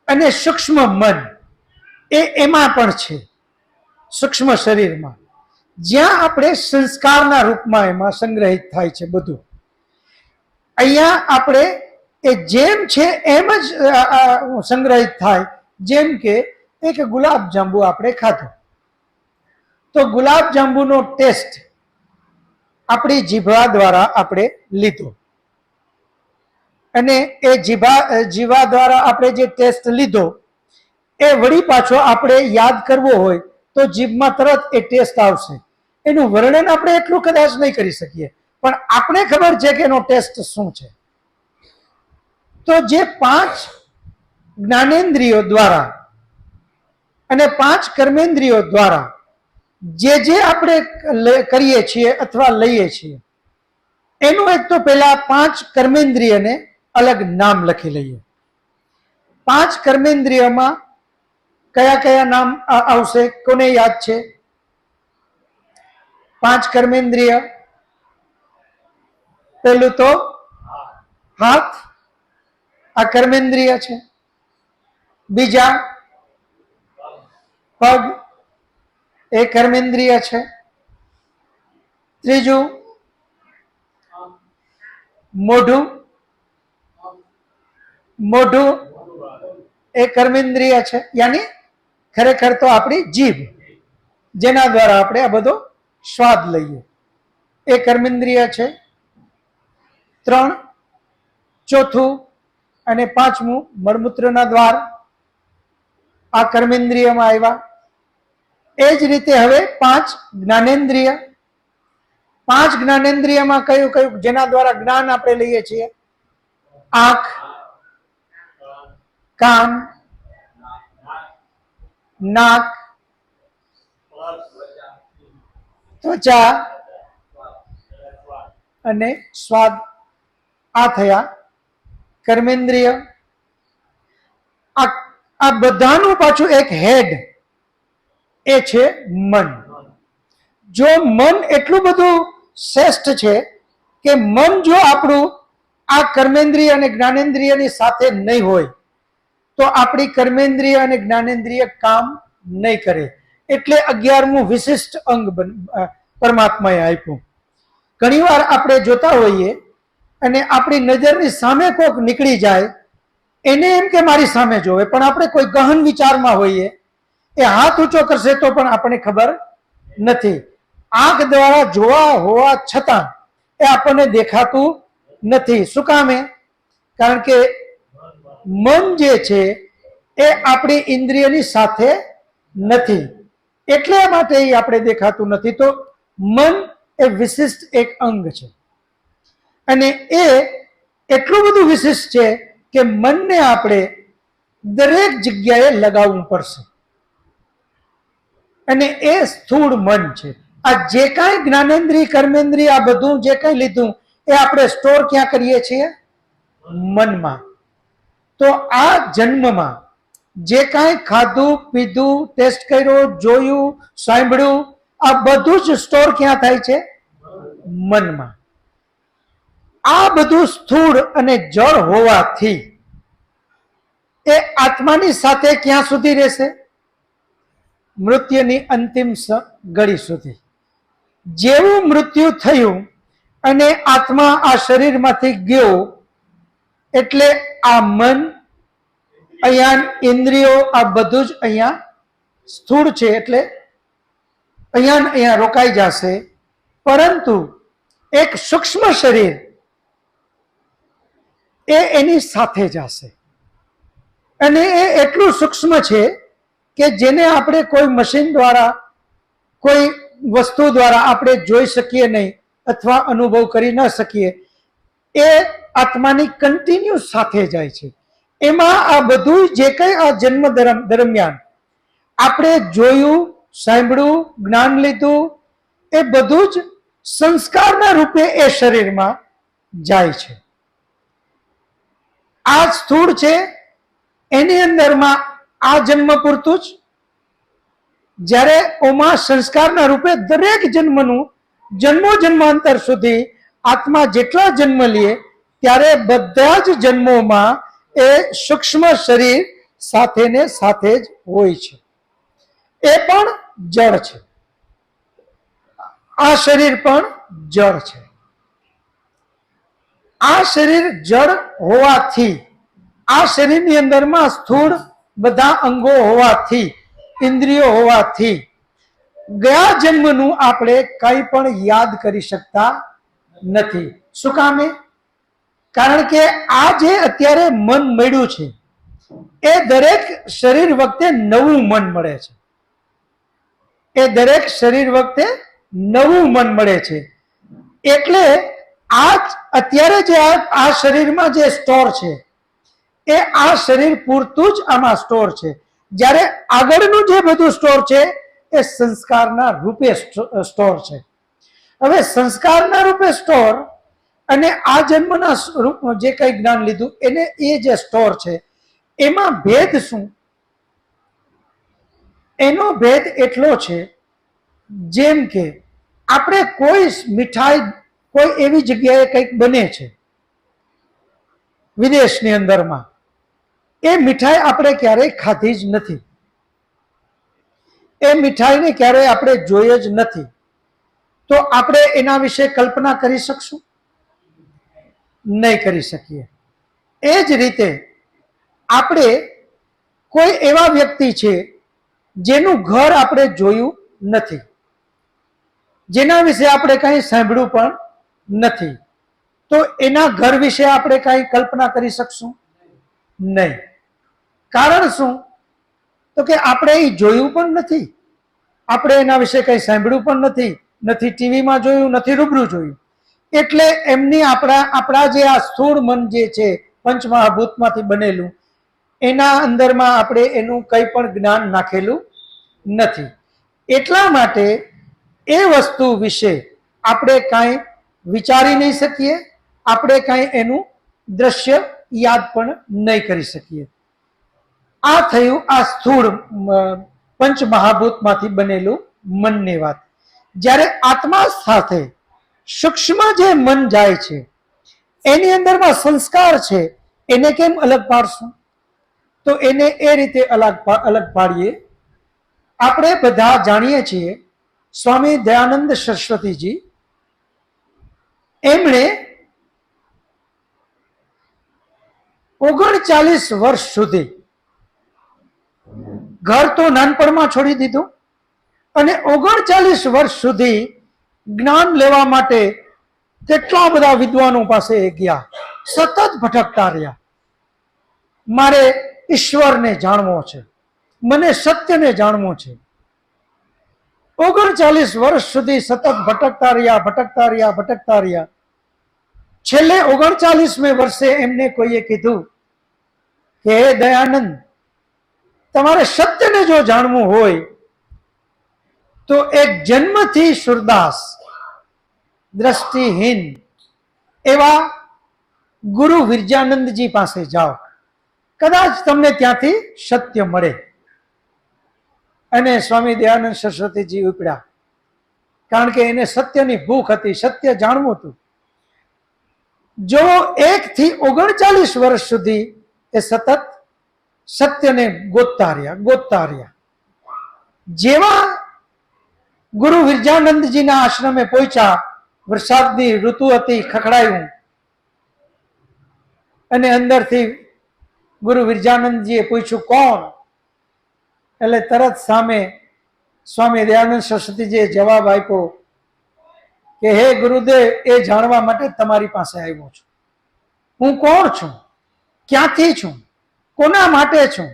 અને સૂક્ષ્મ મન એ એમાં પણ છે. સૂક્ષ્મ શરીરમાં જ્યાં આપણે સંસ્કારના રૂપમાં એમાં સંગ્રહિત થાય છે બધું. અહીંયા આપણે એ જેમ છે એમ જ સંગ્રહિત થાય. જેમ કે એક ગુલાબ જાંબુ આપણે ખાધું તો ગુલાબ જાંબુનો ટેસ્ટ આપણી જીભા દ્વારા આપણે લીધો, અને એ જીભા દ્વારા આપણે જે ટેસ્ટ લીધો એ વળી પાછો આપણે યાદ કરવો હોય તો જીભમાં તરત એ ટેસ્ટ આવશે. એનું વર્ણન આપણે એટલું કદાચ નહીં કરી શકીએ, પણ આપણે ખબર છે કે એનો ટેસ્ટ શું છે. તો જે 5 જ્ઞાનેન્દ્રિયો દ્વારા અને 5 કર્મેન્દ્રિયો દ્વારા જે આપણે કરીએ છીએ અથવા લઈએ છીએ એનું એક તો પહેલા 5 કર્મેન્દ્રિયને અલગ નામ લખી લઈએ. 5 કર્મેન્દ્રિયમાં કયા કયા નામ આવશે? કોને યાદ છે? 5 કર્મેન્દ્રિય. પહેલું તો હાથ, આ કર્મેન્દ્રિય છે. બીજા પગ એ કર્મેન્દ્રિય છે. ત્રીજું મોઢું, મોઢું એ કર્મેન્દ્રિય છે, યાની ખરેખર તો આપણી જીભ, જેના દ્વારા આપણે આ બધો સ્વાદ લઈએ, એ કર્મેન્દ્રિય છે. 3, ચોથું અને પાંચમું મળમૂત્રના દ્વાર, આ કર્મેન્દ્રિયમાં આવ્યા. એ જ રીતે હવે 5 જ્ઞાનેન્દ્રિય. 5 જ્ઞાનેન્દ્રિયમાં કયું કયું જેના દ્વારા જ્ઞાન આપણે લઈએ છીએ? આંખ, કાન, નાક, ત્વચા અને સ્વાદ. આ થયા કર્મેન્દ્રિય. આ બધાનું પાછું એક હેડ, એ છે મન. જો મન એટલું બધું શ્રેષ્ઠ છે કે મન જો આપણું આ કર્મેન્દ્રિય અને જ્ઞાનેન્દ્રિયની સાથે નહીં હોય તો આપણી કર્મેન્દ્રિય અને જ્ઞાનેન્દ્રિય કામ નહીં કરે. એટલે 11મું વિશિષ્ટ અંગ પરમાત્માએ આપ્યું. ઘણીવાર આપણે જોતા હોઈએ અને આપણી નજરની સામે કોઈક નીકળી જાય, એને એમ કે મારી સામે જોવે, પણ આપણે કોઈ ગહન વિચારમાં હોઈએ, એ હાથ ઊંચો કરશે તો પણ આપણને ખબર નથી. આંખ દ્વારા જોવા હોવા છતાં એ આપણને દેખાતું નથી. શું કામે? કારણ કે મન જે છે એ આપણી ઇન્દ્રિયની સાથે નથી, એટલે માટે એ આપણે દેખાતું નથી. તો મન એ વિશિષ્ટ એક અંગ છે અને એ એટલું બધું વિશિષ્ટ છે કે મનને આપણે દરેક જગ્યાએ લગાવવું પડશે. અને એ સ્થૂળ મન છે. આ જે કાંઈ જ્ઞાનેન્દ્રિય, કર્મેન્દ્રિય, આ બધું જે કંઈ લીધું એ આપણે સ્ટોર ક્યાં કરીએ છીએ? મનમાં. તો આ જન્મમાં જે કાંઈ ખાધું, પીધું, ટેસ્ટ કર્યો, જોયું, સાંભળ્યું, આ બધું જ સ્ટોર ક્યાં થાય છે? મનમાં. આ બધું સ્થૂળ અને જળ હોવાથી એ આત્માની સાથે ક્યાં સુધી રહેશે? મૃત્યુની અંતિમ ઘડી સુધી. જેવું મૃત્યુ થયું અને આત્મા આ શરીરમાંથી ગયો એટલે આ મન, અહીંયા ઇન્દ્રિયો, આ બધું જ અહીંયા સ્થૂળ છે એટલે અહીંયા રોકાઈ જશે. પરંતુ એક સૂક્ષ્મ શરીર એ એની સાથે જશે અને એ એટલું સૂક્ષ્મ છે કે જેને આપણે કોઈ મશીન દ્વારા, કોઈ વસ્તુ દ્વારા આપણે જોઈ શકીએ નહીં અથવા અનુભવ કરી ન શકીએ. એ આત્માની કન્ટિન્યુ સાથે જાય છે. એમાં આ બધું જે કંઈ આ જન્મ દરમિયાન આપણે જોયું, સાંભળ્યું, જ્ઞાન લીધું, એ બધું જ સંસ્કારના રૂપે એ શરીરમાં જાય છે. આ સ્થૂળ છે, એની અંદરમાં આ જન્મ પૂરતું જ, જ્યારે ઓમાં સંસ્કારના રૂપે દરેક જન્મનું જન્મો જન્માંતર સુધી આત્મા જેટલા જન્મ લે ત્યારે બધા જ જન્મોમાં એ સૂક્ષ્મ શરીર સાથે ને સાથે જ હોય છે. એ પણ જળ છે, આ શરીર પણ જળ છે. આ શરીર જળ હોવાથી, આ શરીરની અંદરમાં સ્થૂળ બધા અંગો હોવાથી, ઇન્દ્રિયો હોવાથી ગયા જન્મનું આપણે કંઈ પણ યાદ કરી શકતા નથી. શું કામે? કારણ કે આ જે અત્યારે મન મળ્યું છે એ દરેક શરીર વખતે નવું મન મળે છે. એ દરેક શરીર વખતે નવું મન મળે છે. એટલે આ અત્યારે જે આ શરીરમાં જે સ્ટોર છે એ આ શરીર પૂરતું જ આમાં સ્ટોર છે. જ્યારે આગળનું જે બધું સ્ટોર છે એ સંસ્કારના રૂપે સ્ટોર છે. હવે સંસ્કારના રૂપે સ્ટોર અને આ જન્મના રૂપમાં જે કંઈ જ્ઞાન લીધું એને એ જે સ્ટોર છે એમાં ભેદ શું? એનો ભેદ એટલો છે જેમ કે આપણે કોઈ મીઠાઈ કોઈ એવી જગ્યાએ કંઈક બને છે વિદેશની અંદરમાં, એ મીઠાઈ આપણે ક્યારેય ખાધી જ નથી. એ મીઠાઈને ક્યારેય આપણે જોઈ જ નથી, તો આપણે એના વિશે કલ્પના કરી શકશું? નહીં કરી શકીએ. એ જ રીતે આપણે કોઈ એવા વ્યક્તિ છે જેનું ઘર આપણે જોયું નથી, જેના વિશે આપણે કંઈ સાંભળ્યું પણ નથી, તો એના ઘર વિશે આપણે કંઈ કલ્પના કરી શકશું? નહીં. કારણ શું? તો કે આપણે એ જોયું પણ નથી, આપણે એના વિશે કંઈ સાંભળ્યું પણ નથી, નથી ટીવીમાં જોયું, નથી રૂબરૂ જોયું. એટલે એમની આપણા જે આ સ્થૂળ મન જે છે પંચમહાભૂતમાંથી બનેલું, એના અંદરમાં આપણે એનું કંઈ પણ જ્ઞાન નાખેલું નથી. એટલા માટે એ વસ્તુ વિશે આપણે કાંઈ વિચારી નહીં શકીએ, આપણે કાંઈ એનું દ્રશ્ય યાદ પણ નહીં કરી શકીએ. આ થયું આ સ્થૂળ પંચમહાભૂતમાંથી બનેલું મનની વાત. જ્યારે આત્મા સાથે સૂક્ષ્મ જે મન જાય છે, એની અંદરમાં સંસ્કાર છે, એને કેમ અલગ પાડશું? તો એને એ રીતે અલગ પાડીએ. આપણે બધા જાણીએ છીએ સ્વામી દયાનંદ સરસ્વતીજી, એમણે 39 વર્ષ સુધી ઘર તો નાનપણમાં છોડી દીધું, અને 39 વર્ષ સુધી જ્ઞાન લેવા માટે કેટલા બધા વિદ્વાનો પાસે ગયા, સતત ભટકતા રહ્યા. મારે ઈશ્વરને જાણવો છે, મને સત્યને જાણવું છે. 39 વર્ષ સુધી સતત ભટકતા રહ્યા. છેલ્લે 39મે વર્ષે એમને કોઈએ કીધું કે હે દયાનંદ, તમારે સત્યને જો જાણવું હોય તો એક જન્મથી સુરદાસ, દ્રષ્ટિહીન એવા ગુરુ વિરજાનંદજી પાસે જાઓ, કદાચ તમને ત્યાંથી સત્ય મળે. અને સ્વામી દયાનંદ સરસ્વતીજી ઉપડ્યા, કારણ કે એને સત્યની ભૂખ હતી, સત્ય જાણવું હતું. જો 1 થી 39 વર્ષ સુધી એ સતત સત્યને ગોતતા રહ્યા. જેવા ગુરુ વિરજાનંદજીના આશ્રમે પહોંચ્યા, વરસાદની ઋતુ હતી, ખખડાયું, અને અંદરથી ગુરુ વિરજાનંદજીએ પૂછ્યું કોણ? એટલે તરત સામે સ્વામી દયાનંદ સરસ્વતીજીએ જવાબ આપ્યો કે હે ગુરુદેવ, એ જાણવા માટે તમારી પાસે આવ્યો છું. હું કોણ છું, ક્યાંથી છું, કોના માટે છું,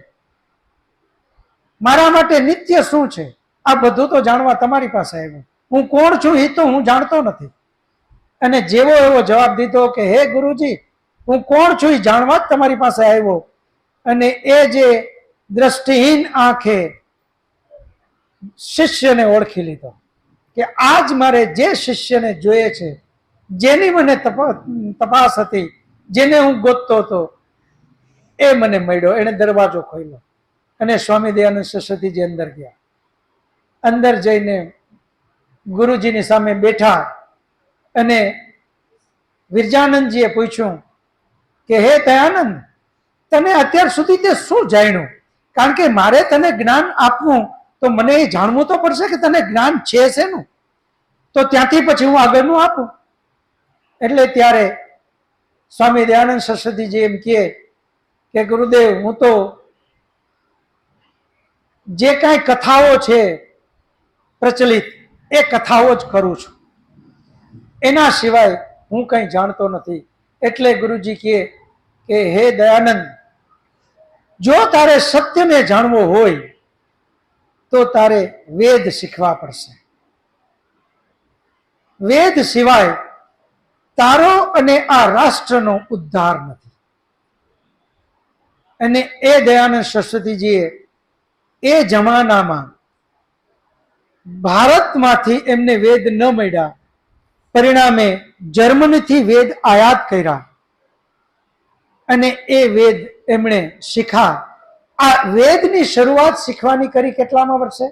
મારા માટે નિત્ય શું છે, આ બધું તો જાણવા તમારી પાસે આવ્યો. હું કોણ છું એ તો હું જાણતો નથી. અને જેવો એવો જવાબ દીધો કે હે ગુરુજી, હું કોણ છું એ જાણવા જ તમારી પાસે આવ્યો. અને એ જે દ્રષ્ટિહીન આંખે શિષ્યને ઓળખી લીધો કે આજ મારે જે શિષ્યને જોઈએ છે, જેની મને તપાસ હતી, જેને હું ગોતતો હતો, એ મને મળ્યો. એને દરવાજો ખોલ્યો અને સ્વામી દયાનંદ સરસ્વતીજી અંદર ગયા. અંદર જઈને ગુરુજીની સામે બેઠા અને વિરજાનંદજીએ પૂછ્યું કે હે દયાનંદ, તને અત્યાર સુધી તે શું જાણ્યું? કારણ કે મારે તને જ્ઞાન આપવું તો મને એ જાણવું તો પડશે કે તને જ્ઞાન છે શેનું, તો ત્યાંથી પછી હું આગળનું આપું. એટલે ત્યારે સ્વામી દયાનંદ સરસ્વતીજી એમ કહે કે ગુરુદેવ, હું તો જે કાંઈ કથાઓ છે પ્રચલિત, એ કથાઓ જ કરું છું, એના સિવાય હું કંઈ જાણતો નથી. એટલે ગુરુજી કહે કે હે દયાનંદ, જો તારે સત્યને જાણવો હોય તો તારે વેદ શીખવા પડશે. વેદ સિવાય તારો અને આ રાષ્ટ્રનો ઉદ્ધાર નથી. અને એ દયાનંદ સરસ્વતીજીએ એ જમાનામાં ભારતમાંથી એમને વેદ ન મળ્યા, પરિણામે જર્મનીથી વેદ આયાત કર્યા અને એ વેદ એમણે શીખા. આ વેદની શરૂઆત શીખવાની કરી કેટલામાં વર્ષે?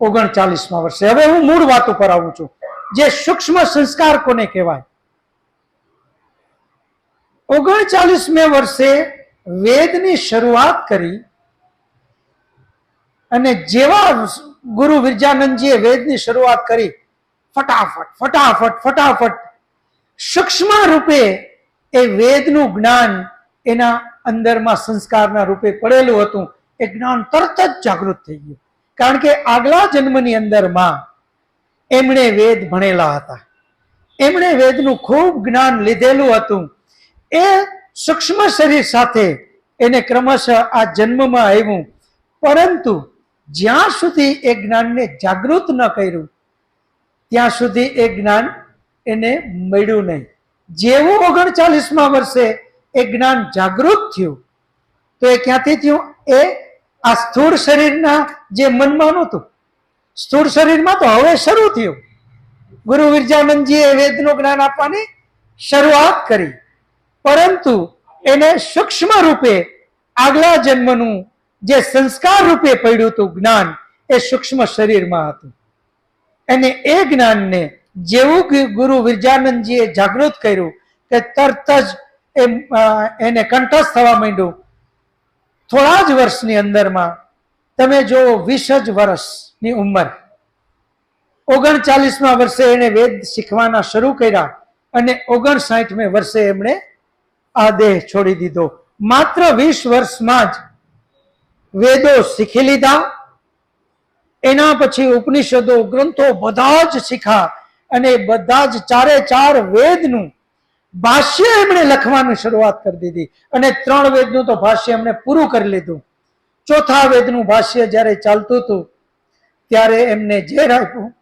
39મા વર્ષે. હવે હું મૂળ વાત ઉપર આવું છું, જે સૂક્ષ્મ સંસ્કાર કોને કહેવાય. 39મે વર્ષે વેદની શરૂઆત કરી અને જેવા ગુરુ વિરજાનંદજીએ વેદની શરૂઆત કરી, ફટાફટ ફટાફટ ફટાફટ સૂક્ષ્મ રૂપે એ વેદનું જ્ઞાન એના અંદરમાં સંસ્કારના રૂપે પડેલું હતું. એ જ્ઞાન તરત જ જાગૃત થઈ ગયું, કારણ કે આગલા જન્મની અંદરમાં એમણે વેદ ભણેલા હતા, એમણે વેદનું ખૂબ જ્ઞાન લીધેલું હતું. એ સૂક્ષ્મ શરીર સાથે એને ક્રમશઃ આ જન્મમાં આવ્યું, પરંતુ જ્યાં સુધી એ જ્ઞાનને જાગૃત ન કર્યું ત્યાં સુધી એ જ્ઞાન એને મળ્યું નહીં. જેવું 39મા વર્ષે એ જ્ઞાન જાગૃત થયું, તો એ ક્યાંથી થયું? એ આ સ્થૂળ શરીરના જે મનમાં નહોતું, સ્થૂળ શરીરમાં તો હવે શરૂ થયું. ગુરુ વિરજાનંદજીએ વેદનું જ્ઞાન આપવાની શરૂઆત કરી, પરંતુ એને સૂક્ષ્મ રૂપે આગલા જન્મનું જે સંસ્કાર રૂપે પડ્યું હતું જ્ઞાન, એ સૂક્ષ્મ શરીરમાં હતું. અને એ જ્ઞાનને જેવું ગુરુ વિરજાનંદજીએ જાગૃત કર્યું કે તરત જ એને કંઠસ્થ થવા માંડ્યું. થોડા જ વર્ષની અંદરમાં તમે જો 20 જ વર્ષની ઉંમર, 39મા વર્ષે એને વેદ શીખવાના શરૂ કર્યા અને 59મે વર્ષે એમણે આ દેહ છોડી દીધો. માત્ર 20 વર્ષમાં જ વેદો શીખી લીધા. એના પછી ઉપનિષદો, ગ્રંથો બધા જ શીખ્યા અને બધા જ 4 વેદનું ભાષ્ય એમણે લખવાની શરૂઆત કરી દીધી અને 3 વેદનું તો ભાષ્ય એમણે પૂરું કરી લીધું. 4થા વેદનું ભાષ્ય જ્યારે ચાલતું હતું ત્યારે એમને ઝેર આપ્યું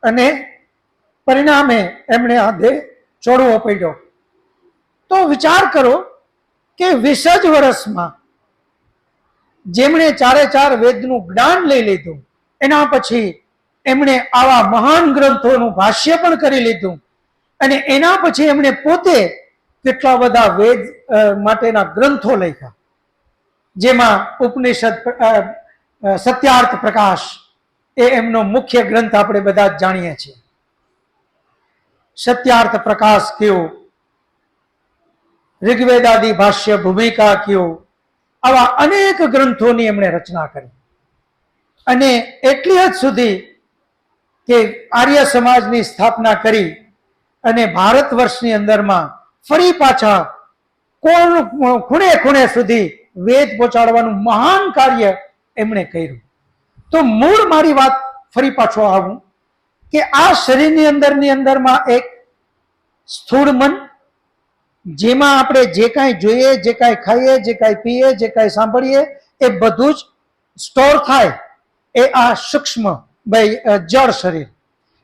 અને પરિણામે એમણે આ દેહ છોડવો પડ્યો. તો વિચાર કરો કે 20 જ વર્ષમાં જેમણે 4 વેદનું જ્ઞાન લઈ લીધું, એના પછી એમણે આવા મહાન ગ્રંથોનું ભાષ્ય પણ કરી લીધું અને એના પછી એમણે પોતે કેટલા બધા વેદ માટેના ગ્રંથો લખ્યા, જેમાં ઉપનિષદ સત્યાર્થ પ્રકાશ એ એમનો મુખ્ય ગ્રંથ આપણે બધા જ જાણીએ છીએ. સત્યાર્થ પ્રકાશ કયો, ઋગ્વેદાદી ભાષ્ય ભૂમિકા કયો, આવા અનેક ગ્રંથોની એમણે રચના કરી. અને એટલી હદ સુધી કે આર્ય સમાજની સ્થાપના કરી અને ભારત વર્ષની અંદરમાં ફરી પાછા ખૂણે ખૂણે સુધી વેદ પહોંચાડવાનું મહાન કાર્ય એમણે કર્યું. તો મૂળ મારી વાત ફરી પાછો આવું કે આ શરીરની અંદરમાં એક સ્થૂળ મન, જેમાં આપણે જે કાંઈ જોઈએ, જે કાંઈ ખાઈએ, જે કાંઈ પીએ, જે કાંઈ સાંભળીએ, એ બધું જ સ્ટોર થાય. એ આ સૂક્ષ્મ જળ શરીર,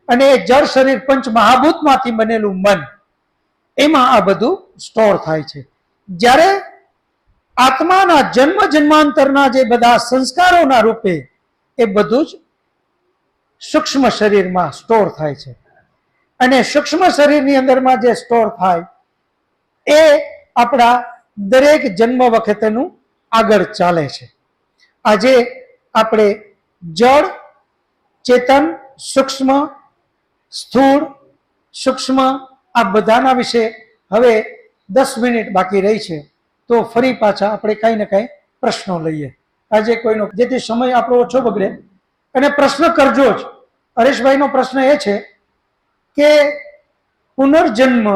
અને એ જળ શરીર પંચ મહાભૂતમાંથી બનેલું મન, એમાં આ બધું સ્ટોર થાય છે. જ્યારે આત્માના જન્મ જન્માંતરના જે બધા સંસ્કારોના રૂપે એ બધું જ સૂક્ષ્મ શરીરમાં સ્ટોર થાય છે. અને સૂક્ષ્મ શરીરની અંદરમાં જે સ્ટોર થાય એ આપણા દરેક જન્મ વખતેનું આગળ ચાલે છે. આજે આપણે જળ, ચેતન, સૂક્ષ્મ, સ્થૂળ, સૂક્ષ્મ આ બધાના વિશે હવે 10 મિનિટ બાકી રહી છે, તો ફરી પાછા આપણે કંઈ ને કંઈ પ્રશ્નો લઈએ આજે કોઈનો, જેથી સમય આપણો ઓછો બગડે. અને પ્રશ્ન કરજો જ. હરેશભાઈનો પ્રશ્ન એ છે કે પુનર્જન્મ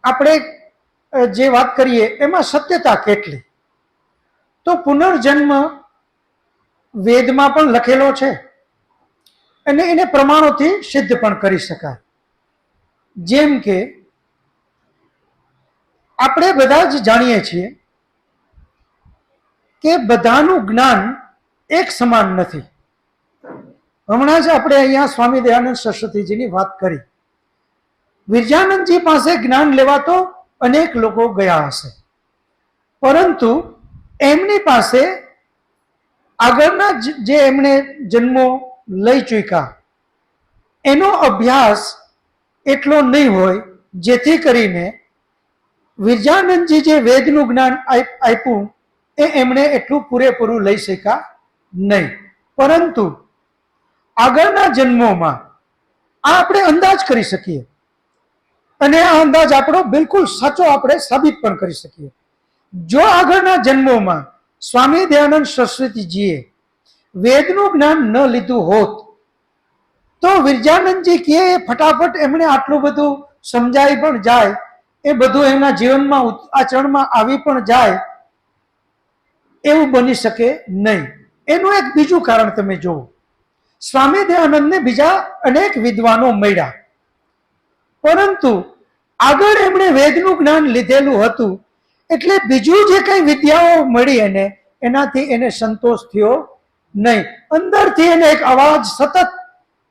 આપણે જે વાત કરીએ એમાં સત્યતા કેટલી? તો પુનર્જન્મ વેદમાં પણ લખેલો છે અને એને પ્રમાણોથી સિદ્ધ પણ કરી શકાય. જેમ કે આપણે બધા જ જાણીએ છીએ કે બધાનું જ્ઞાન એક સમાન નથી. હમણાં જ આપણે અહીંયા સ્વામી દયાનંદ સરસ્વતીજીની વાત કરી. વિરજાનંદજી પાસે જ્ઞાન લેવા તો અનેક લોકો ગયા હશે, પરંતુ એમની પાસે આગળના જે એમણે જન્મો લઈ ચૂક્યા એનો અભ્યાસ એટલો નહીં હોય, જેથી કરીને વિરજાનંદજી જે વેદનું જ્ઞાન આપ્યું એ એમણે એટલું પૂરેપૂરું લઈ શક્યા નહીં. પરંતુ આગળના જન્મોમાં આ આપણે અંદાજ કરી શકીએ અને આ અંદાજ આપણો બિલકુલ સાચો આપણે સાબિત પણ કરી શકીએ. જો આગળના જન્મોમાં સ્વામી દયાનંદ સરસ્વતીજીએ વેદનું જ્ઞાન ન લીધું હોત તો વિરજાનંદજી કહે ફટાફટ એમણે આટલું બધું સમજાઈ પણ જાય, એ બધું એમના જીવનમાં આચરણમાં આવી પણ જાય, એવું બની શકે નહીં. એનું એક બીજું કારણ તમે જુઓ. સ્વામી દયાનંદને બીજા અનેક વિદ્વાનો મળ્યા, પરંતુ આગળ એમણે વેદનું જ્ઞાન લીધેલું હતું એટલે બીજું જે કઈ વિદ્યાઓ મળી એને, એનાથી એને સંતોષ થયો નહીં. અંદરથી એને એક અવાજ સતત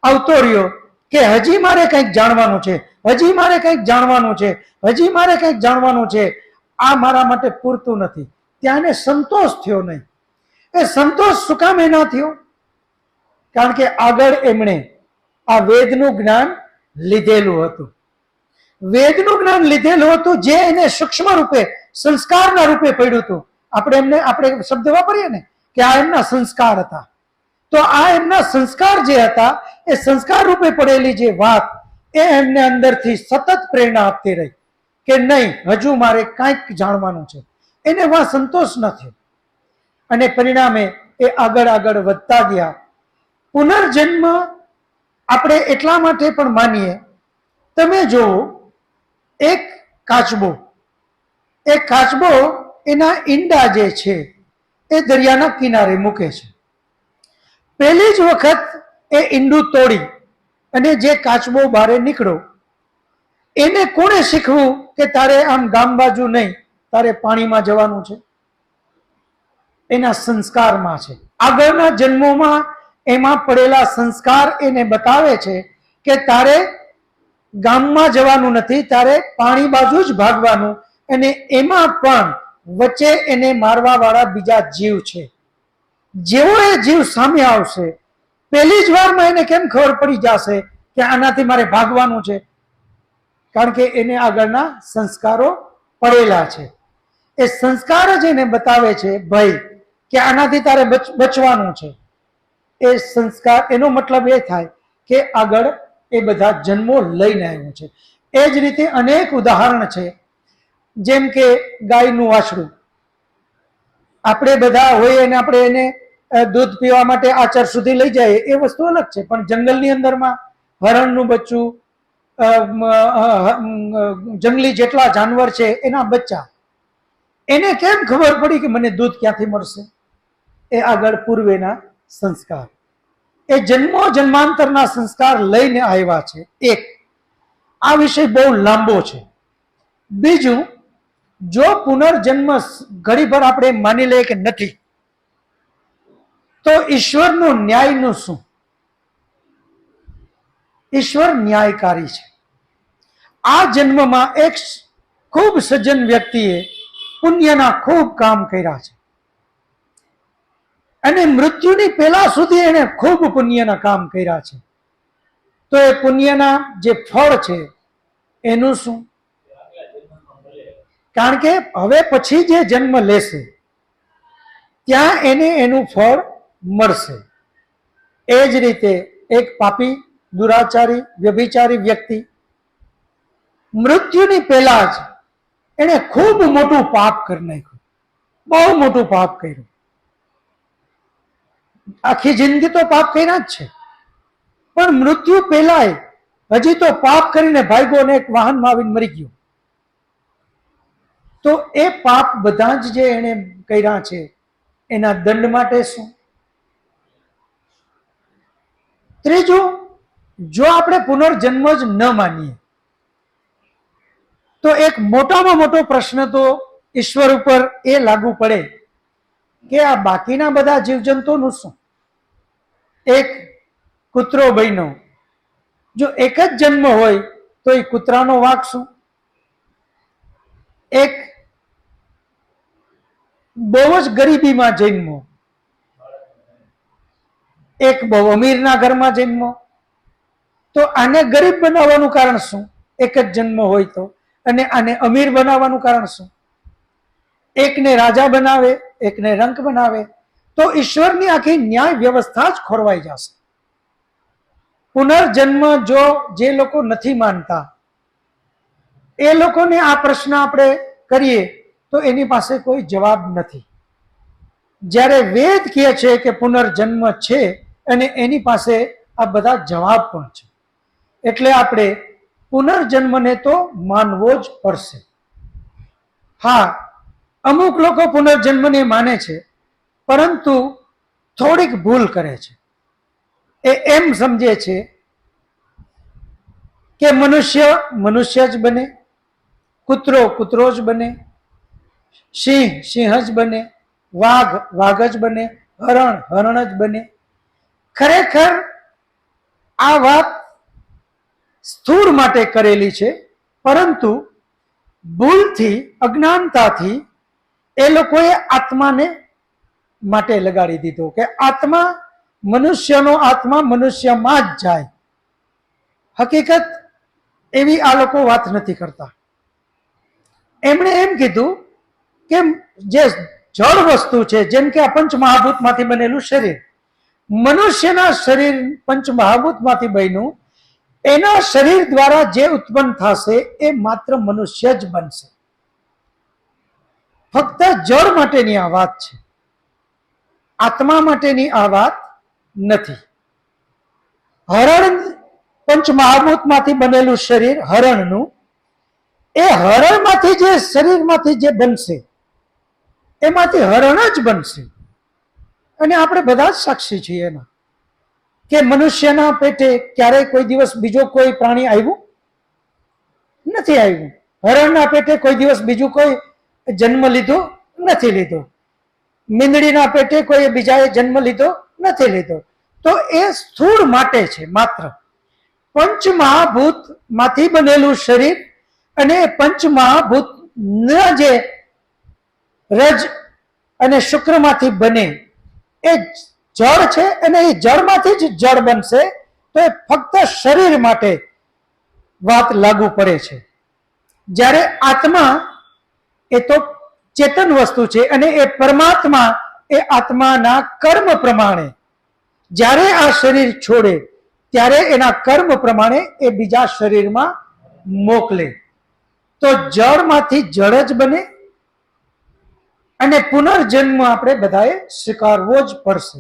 આવતો રહ્યો કે હજી મારે કંઈક જાણવાનું છે, હજી મારે કંઈક જાણવાનું છે, હજી મારે કંઈક જાણવાનું છે, આ મારા માટે પૂરતું નથી. ત્યાં એને સંતોષ થયો નહીં. એ સંતોષ શું કામ એ ના થયો? કારણ કે આગળ એમણે આ વેદનું જ્ઞાન લીધેલું હતું. વેદનું જ્ઞાન લીધેલું હતું જે એને સૂક્ષ્મ રૂપે સંસ્કારના રૂપે પડ્યું હતું. આપણે શબ્દ વાપરીએ ને કે આ એમના સંસ્કાર હતા, તો આ એમના સંસ્કાર જે હતા એ સંસ્કાર રૂપે પડેલી જે વાત એ એમને અંદરથી સતત પ્રેરણા આપતી રહી કે નહીં, હજુ મારે કાંઈક જાણવાનું છે. એને વા સંતોષ ન થયો અને પરિણામે એ આગળ આગળ વધતા ગયા. પુનર્જન્મ આપણે એટલા માટે પણ માનીએ, તમે જુઓ એક કાચબો એના ઈંડા જે છે એ દરિયાના કિનારે મૂકે છે. પહેલી જ વખત એ ઈંડું તોડી અને જે કાચબો બહાર નીકળ્યો, એને કોણે શીખવું કે તારે આમ ગામ બાજુ નહીં, તારે પાણીમાં જવાનું છે? એના સંસ્કારમાં છે. આગળના જન્મોમાં એમાં પડેલા સંસ્કાર એને બતાવે છે કે તારે ગામમાં જવાનું નથી, તારે પાણી બાજુ જ ભાગવાનું. અને એમાં પણ વચ્ચે એને મારવા વાળા બીજા જીવ છે. જેવો એ જીવ સામે આવશે, પહેલી જ વારમાં એને કેમ ખબર પડી જશે કે આનાથી મારે ભાગવાનું છે? કારણ કે એને આગળના સંસ્કારો પડેલા છે. એ સંસ્કાર જ એને બતાવે છે ભાઈ કે આનાથી તારે બચવાનું છે. એ સંસ્કાર, એનો મતલબ એ થાય કે આગળ એ બધા જન્મો લઈને આવ્યો છે. એ જ રીતે અનેક ઉદાહરણ છે. જેમ કે ગાયનું વાછડું, આપણે બધા હોઈએ અને આપણે એને દૂધ પીવા માટે આચર સુધી લઈ જાય એ વસ્તુ અલગ છે, પણ જંગલની અંદરમાં હરણનું બચ્ચું, જંગલી જેટલા જાનવર છે એના બચ્ચા, એને કેમ ખબર પડી કે મને દૂધ ક્યાંથી મળશે? એ આગળ પૂર્વેના સંસ્કાર, એ જન્મો જન્માંતરના સંસ્કાર લઈને આવ્યા છે. એક આ વિષય બહુ લાંબો છે. બીજું, જો પુનર્જન્મ ઘડીભર આપણે માની લઈએ કે નથી, તો ઈશ્વરનું ન્યાયનું શું? ઈશ્વર ન્યાયકારી છે. આ જન્મમાં એક ખૂબ સજ્જન વ્યક્તિએ પુણ્યના ખૂબ કામ કર્યા છે અને મૃત્યુની પહેલા સુધી એને ખૂબ પુણ્યના કામ કર્યા છે. તો એ પુણ્યના જે ફળ છે એનું શું? કારણ કે હવે પછી જે જન્મ લેશે ત્યાં એને એનું ફળ મળશે. એ જ રીતે એક પાપી, દુરાચારી, વ્યભિચારી વ્યક્તિ મૃત્યુની પહેલા જ એને ખૂબ મોટું પાપ કરી નાખ્યું, બહુ મોટું પાપ કર્યું. આખી જિંદગી તો પાપ કર્યા જ છે, પણ મૃત્યુ પહેલાય હજી તો પાપ કરીને ભાગ્યો ને એક વાહનમાં આવીને મરી ગયો. તો એ પાપ બધા જ જે એને કર્યા છે એના દંડ માટે શું? ત્રીજું, જો આપણે પુનર્જન્મ જ ન માનીએ તો એક મોટામાં મોટો પ્રશ્ન તો ઈશ્વર ઉપર એ લાગુ પડે કે આ બાકીના બધા જીવજંતુનું શું? એક કૂતરો બન્યો, જો એક જ જન્મ હોય તો એ કૂતરાનો વાંક શું? એક બહુ જ ગરીબીમાં જન્મો, એક બહુ અમીરના ઘરમાં જન્મો, તો આને ગરીબ બનાવવાનું કારણ શું? એક જ જન્મ હોય તો. અને આને અમીર બનાવવાનું કારણ શું? એકને રાજા બનાવે, એકને રંક બનાવે, તો ઈશ્વરની આખી ન્યાય વ્યવસ્થા જ ખોરવાઈ જશે. પુનર્જન્મ જો જે લોકો નથી માનતા એ લોકોને આ પ્રશ્ન આપણે કરીએ તો એની પાસે કોઈ જવાબ નથી. જ્યારે વેદ કહે છે કે પુનર્જન્મ છે અને એની પાસે આ બધા જવાબ પણ છે. એટલે આપણે પુનર્જન્મને તો માનવો જ પડશે. હા, અમુક લોકો પુનર્જન્મને માને છે, પરંતુ થોડીક ભૂલ કરે છે. એ એમ સમજે છે કે મનુષ્ય મનુષ્ય જ બને, કૂતરો કૂતરો જ બને, સિંહ સિંહ જ બને, વાઘ વાઘ જ બને, હરણ હરણ જ બને. ખરેખર આ વાત સ્થૂળ માટે કરેલી છે, પરંતુ ભૂલથી અજ્ઞાનતાથી એ લોકોએ આત્માને માટે લગાડી દીધો કે આત્મા મનુષ્યનો આત્મા મનુષ્યમાં જ જાય. હકીકત એવી આ લોકો વાત નથી કરતા. એમણે એમ કીધું કે જે જળ વસ્તુ છે, જેમ કે આ પંચમહાભૂતમાંથી બનેલું શરીર, મનુષ્યના શરીર પંચમહાભૂતમાંથી બન્યું, એના શરીર દ્વારા જે ઉત્પન્ન થશે એ માત્ર મનુષ્ય જ બનશે. ફક્ત જળ માટેની આ વાત છે, આત્મા માટેની આ વાત નથી. હરણ પંચમહાભૂતમાંથી બનેલું શરીર હરણનું, એ હરણમાંથી જે શરીરમાંથી જે બનશે એમાંથી હરણ જ બનશે. અને આપણે બધા જ સાક્ષી છીએ એના કે મનુષ્યના પેટે ક્યારેય કોઈ દિવસ બીજો કોઈ પ્રાણી આવ્યું નથી આવ્યું. હરણના પેટે કોઈ દિવસ બીજું કોઈ જન્મ લીધો નથી લીધો. મીંદડીના પેટે કોઈ બીજાએ જન્મ લીધો નથી લીધો. તો એ સ્થૂળ માટે છે માત્ર. પંચમહાભૂત માંથી બનેલું શરીર અને પંચમહાભૂતના જે રજ અને શુક્રમાંથી બને એ જળ છે, અને એ જળમાંથી જ જળ બનશે. તો એ ફક્ત શરીર માટે વાત લાગુ પડે છે. જ્યારે આત્મા એ તો ચેતન વસ્તુ છે, અને એ પરમાત્મા એ આત્માના કર્મ પ્રમાણે જ્યારે આ શરીર છોડે ત્યારે એના કર્મ પ્રમાણે એ બીજા શરીરમાં મોકલે. તો જળમાંથી જળ જ બને, અને પુનર્જન્મ આપણે બધાએ સ્વીકારવો જ પડશે.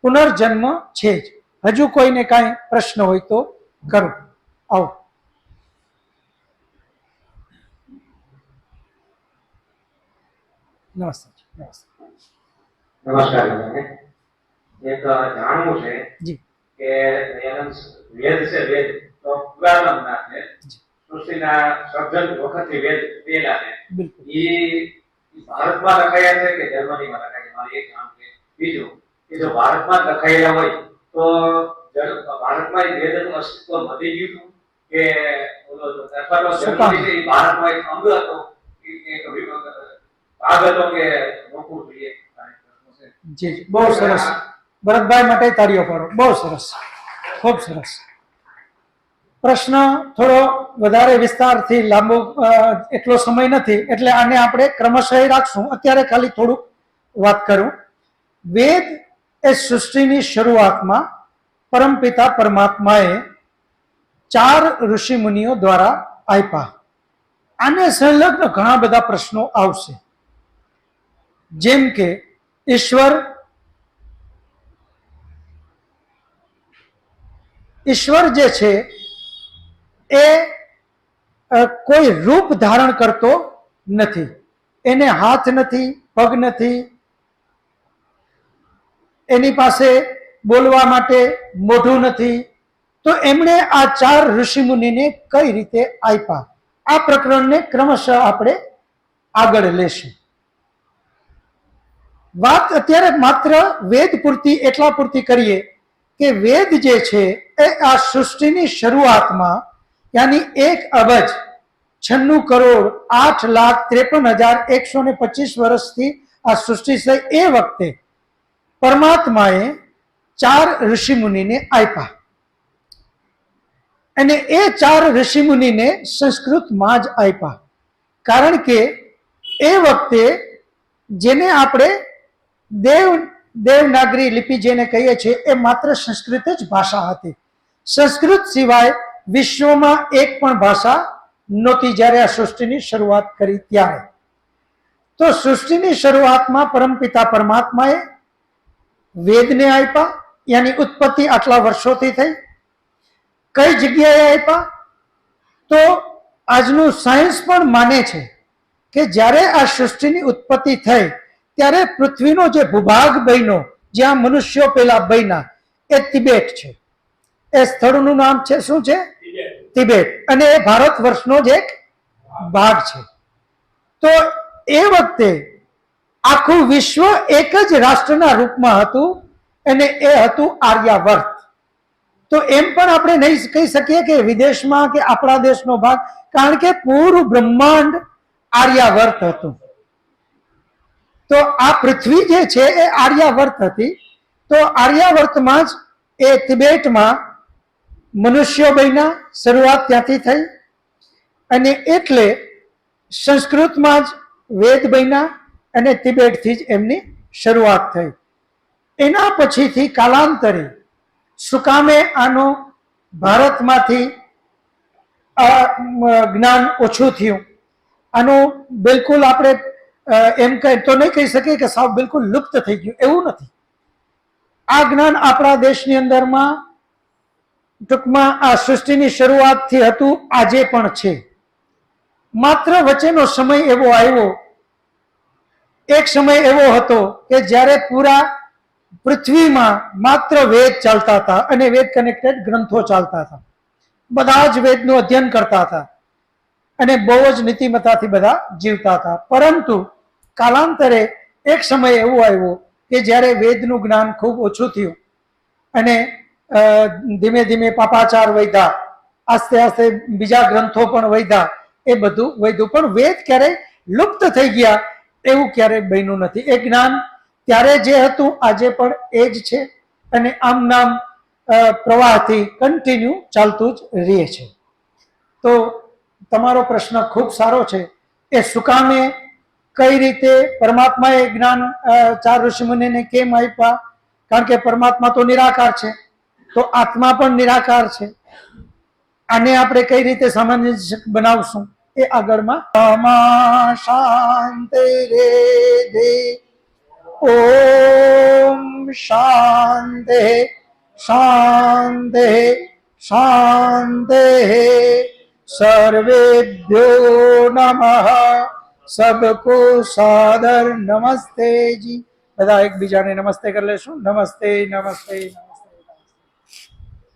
પુનર્જન્મ છે જ. હજુ કોઈને કાંઈ પ્રશ્ન હોય તો કરો. આવો. નમસ્તે. નમસ્કાર. એક જાણવું છે જી કે વેદ છે, વેદ તો પુરાતનના છે, સૃષ્ટિના સર્જન વખતથી વેદ પેલા છે. બિલકુલ. એ ભારતમાં લખાયા છે કે જર્મનીમાં લખાયા છે? મારી એક જાણ છે. બીજું કે જો ભારતમાં જ લખાયેલા હોય તો ભારતમાં એ વેદનું અસ્તિત્વ વધી ગયું હતું કે અથવા તો જર્મની છે એ ભારતમાં એક અંગ હતો, એક ભાગ હતો કે રોકવું જોઈએ? જી બહુ સરસ. ભરતભાઈ માટે તાળીઓ પાડો. બહુ સરસ, ખૂબ સરસ પ્રશ્ન. થોડો વધારે વિસ્તારથી લાંબો એટલો સમય નથી, એટલે આને આપણે ક્રમશઃ રાખશું. અત્યારે ખાલી થોડુંક વાત કરું. વેદ એ સૃષ્ટિની શરૂઆતમાં પરમપિતા પરમાત્માએ 4 ઋષિ મુનિઓ દ્વારા આપ્યા. આને સંલગ્ન ઘણા બધા પ્રશ્નો આવશે, જેમ કે ઈશ્વર જે છે એ કોઈ રૂપ ધારણ કરતો નથી. એને હાથ નથી, પગ નથી, એની પાસે બોલવા માટે મોઢું નથી. તો એમણે આ 4 ઋષિ મુનિને કઈ રીતે આપ્યા, આ પ્રકરણને ક્રમશઃ આપણે આગળ લેશું. વાત અત્યારે માત્ર વેદ પૂરતી એટલા પૂરતી કરીએ કે વેદ જે છે એ આ સૃષ્ટિની શરૂઆતમાં, યાની 1,96,08,53,125 વર્ષથી આ સૃષ્ટિ થઈ એ વખતે પરમાત્માએ 4 ઋષિ મુનિને આપ્યા. અને એ 4 ઋષિ મુનિને સંસ્કૃતમાં જ આપ્યા, કારણ કે એ વખતે જેને આપણે દેવનાગરી લિપિ જેને કહીએ છીએ એ માત્ર સંસ્કૃત જ ભાષા હતી. સંસ્કૃત સિવાય વિશ્વમાં એક પણ ભાષા નહોતી જ્યારે આ સૃષ્ટિની શરૂઆત કરી ત્યારે. તો સૃષ્ટિની શરૂઆતમાં પરમપિતા પરમાત્માએ વેદને આપ્યા, એની ઉત્પત્તિ આટલા વર્ષોથી થઈ. કઈ જગ્યાએ આપ્યા? તો આજનું સાયન્સ પણ માને છે કે જ્યારે આ સૃષ્ટિની ઉત્પત્તિ થઈ ત્યારે પૃથ્વીનો જે ભૂભાગ બન્યો, જ્યાં મનુષ્યો પેલા બન્યા, એ તિબેટ છે. એ સ્થળનું નામ છે શું છે? તિબેટ. અને એ ભારત વર્ષનો જ એક ભાગ છે. તો એ વખતે આખું વિશ્વ એક જ રાષ્ટ્રના રૂપમાં હતું અને એ હતું આર્યાવર્ત. તો એમ પણ આપણે નહીં કહી શકીએ કે વિદેશમાં કે આપણા દેશનો ભાગ, કારણ કે પૂરું બ્રહ્માંડ આર્યાવર્ત હતું. તો આ પૃથ્વી જે છે એ આર્યાવર્ત હતી. તો આર્યાવર્તમાં જ એ તિબેટમાં મનુષ્યો બન્યા, શરૂઆત ત્યાંથી થઈ. અને એટલે સંસ્કૃતમાં જ વેદ બન્યા અને તિબેટથી જ એમની શરૂઆત થઈ. એના પછીથી કાલાંતરે શું કામે આનો ભારતમાંથી જ્ઞાન ઓછું થયું? આનું બિલકુલ આપણે એમ કહે તો નહીં કહી શકીએ કે સાવ બિલકુલ લુપ્ત થઈ ગયું, એવું નથી. આ જ્ઞાન આપણા દેશની અંદરમાં ટૂંકમાં આ સૃષ્ટિની શરૂઆતથી હતું, આજે પણ છે. માત્ર વચ્ચેનો સમય એવો આવ્યો, એક સમય એવો હતો કે જ્યારે પૂરા પૃથ્વીમાં માત્ર વેદ ચાલતા હતા અને વેદ કનેક્ટેડ ગ્રંથો ચાલતા હતા. બધા જ વેદનું અધ્યયન કરતા હતા અને બહુ જ નીતિમત્તાથી બધા જીવતા હતા. પરંતુ કાલાંતરે એક સમય એવો આવ્યો કે જ્યારે વેદનું જ્ઞાન ખૂબ ઓછું થયું અને ધીમે ધીમે પાપાચાર વધ્યા, આસ્તે આસ્તે બીજા ગ્રંથો પણ વધ્યા, એ બધું વધ્યું. પણ વેદ ક્યારેય લુપ્ત થઈ ગયા એવું ક્યારેય બન્યું નથી. એ જ્ઞાન ત્યારે જે હતું આજે પણ એ જ છે અને આમ નામ પ્રવાહથી કન્ટિન્યુ ચાલતું જ રહે છે. તો તમારો પ્રશ્ન ખૂબ સારો છે. એ શું કામે, કઈ રીતે પરમાત્માએ જ્ઞાન ચાર ઋષિમુનિને કેમ આપ્યા? કારણ કે પરમાત્મા તો નિરાકાર છે, તો આત્મા પણ નિરાકાર છે. આને આપણે કઈ રીતે સામાન્ય બનાવશું એ આગળમાં. શાંતિ રે દે. ઓમ શાંતિ શાંતિ શાંતિ. સર્વેભ્યો નમઃ. સબકો સાદર નમસ્તે જી. બધા એકબીજાને નમસ્તે કરી લેશું. નમસ્તે નમસ્તે.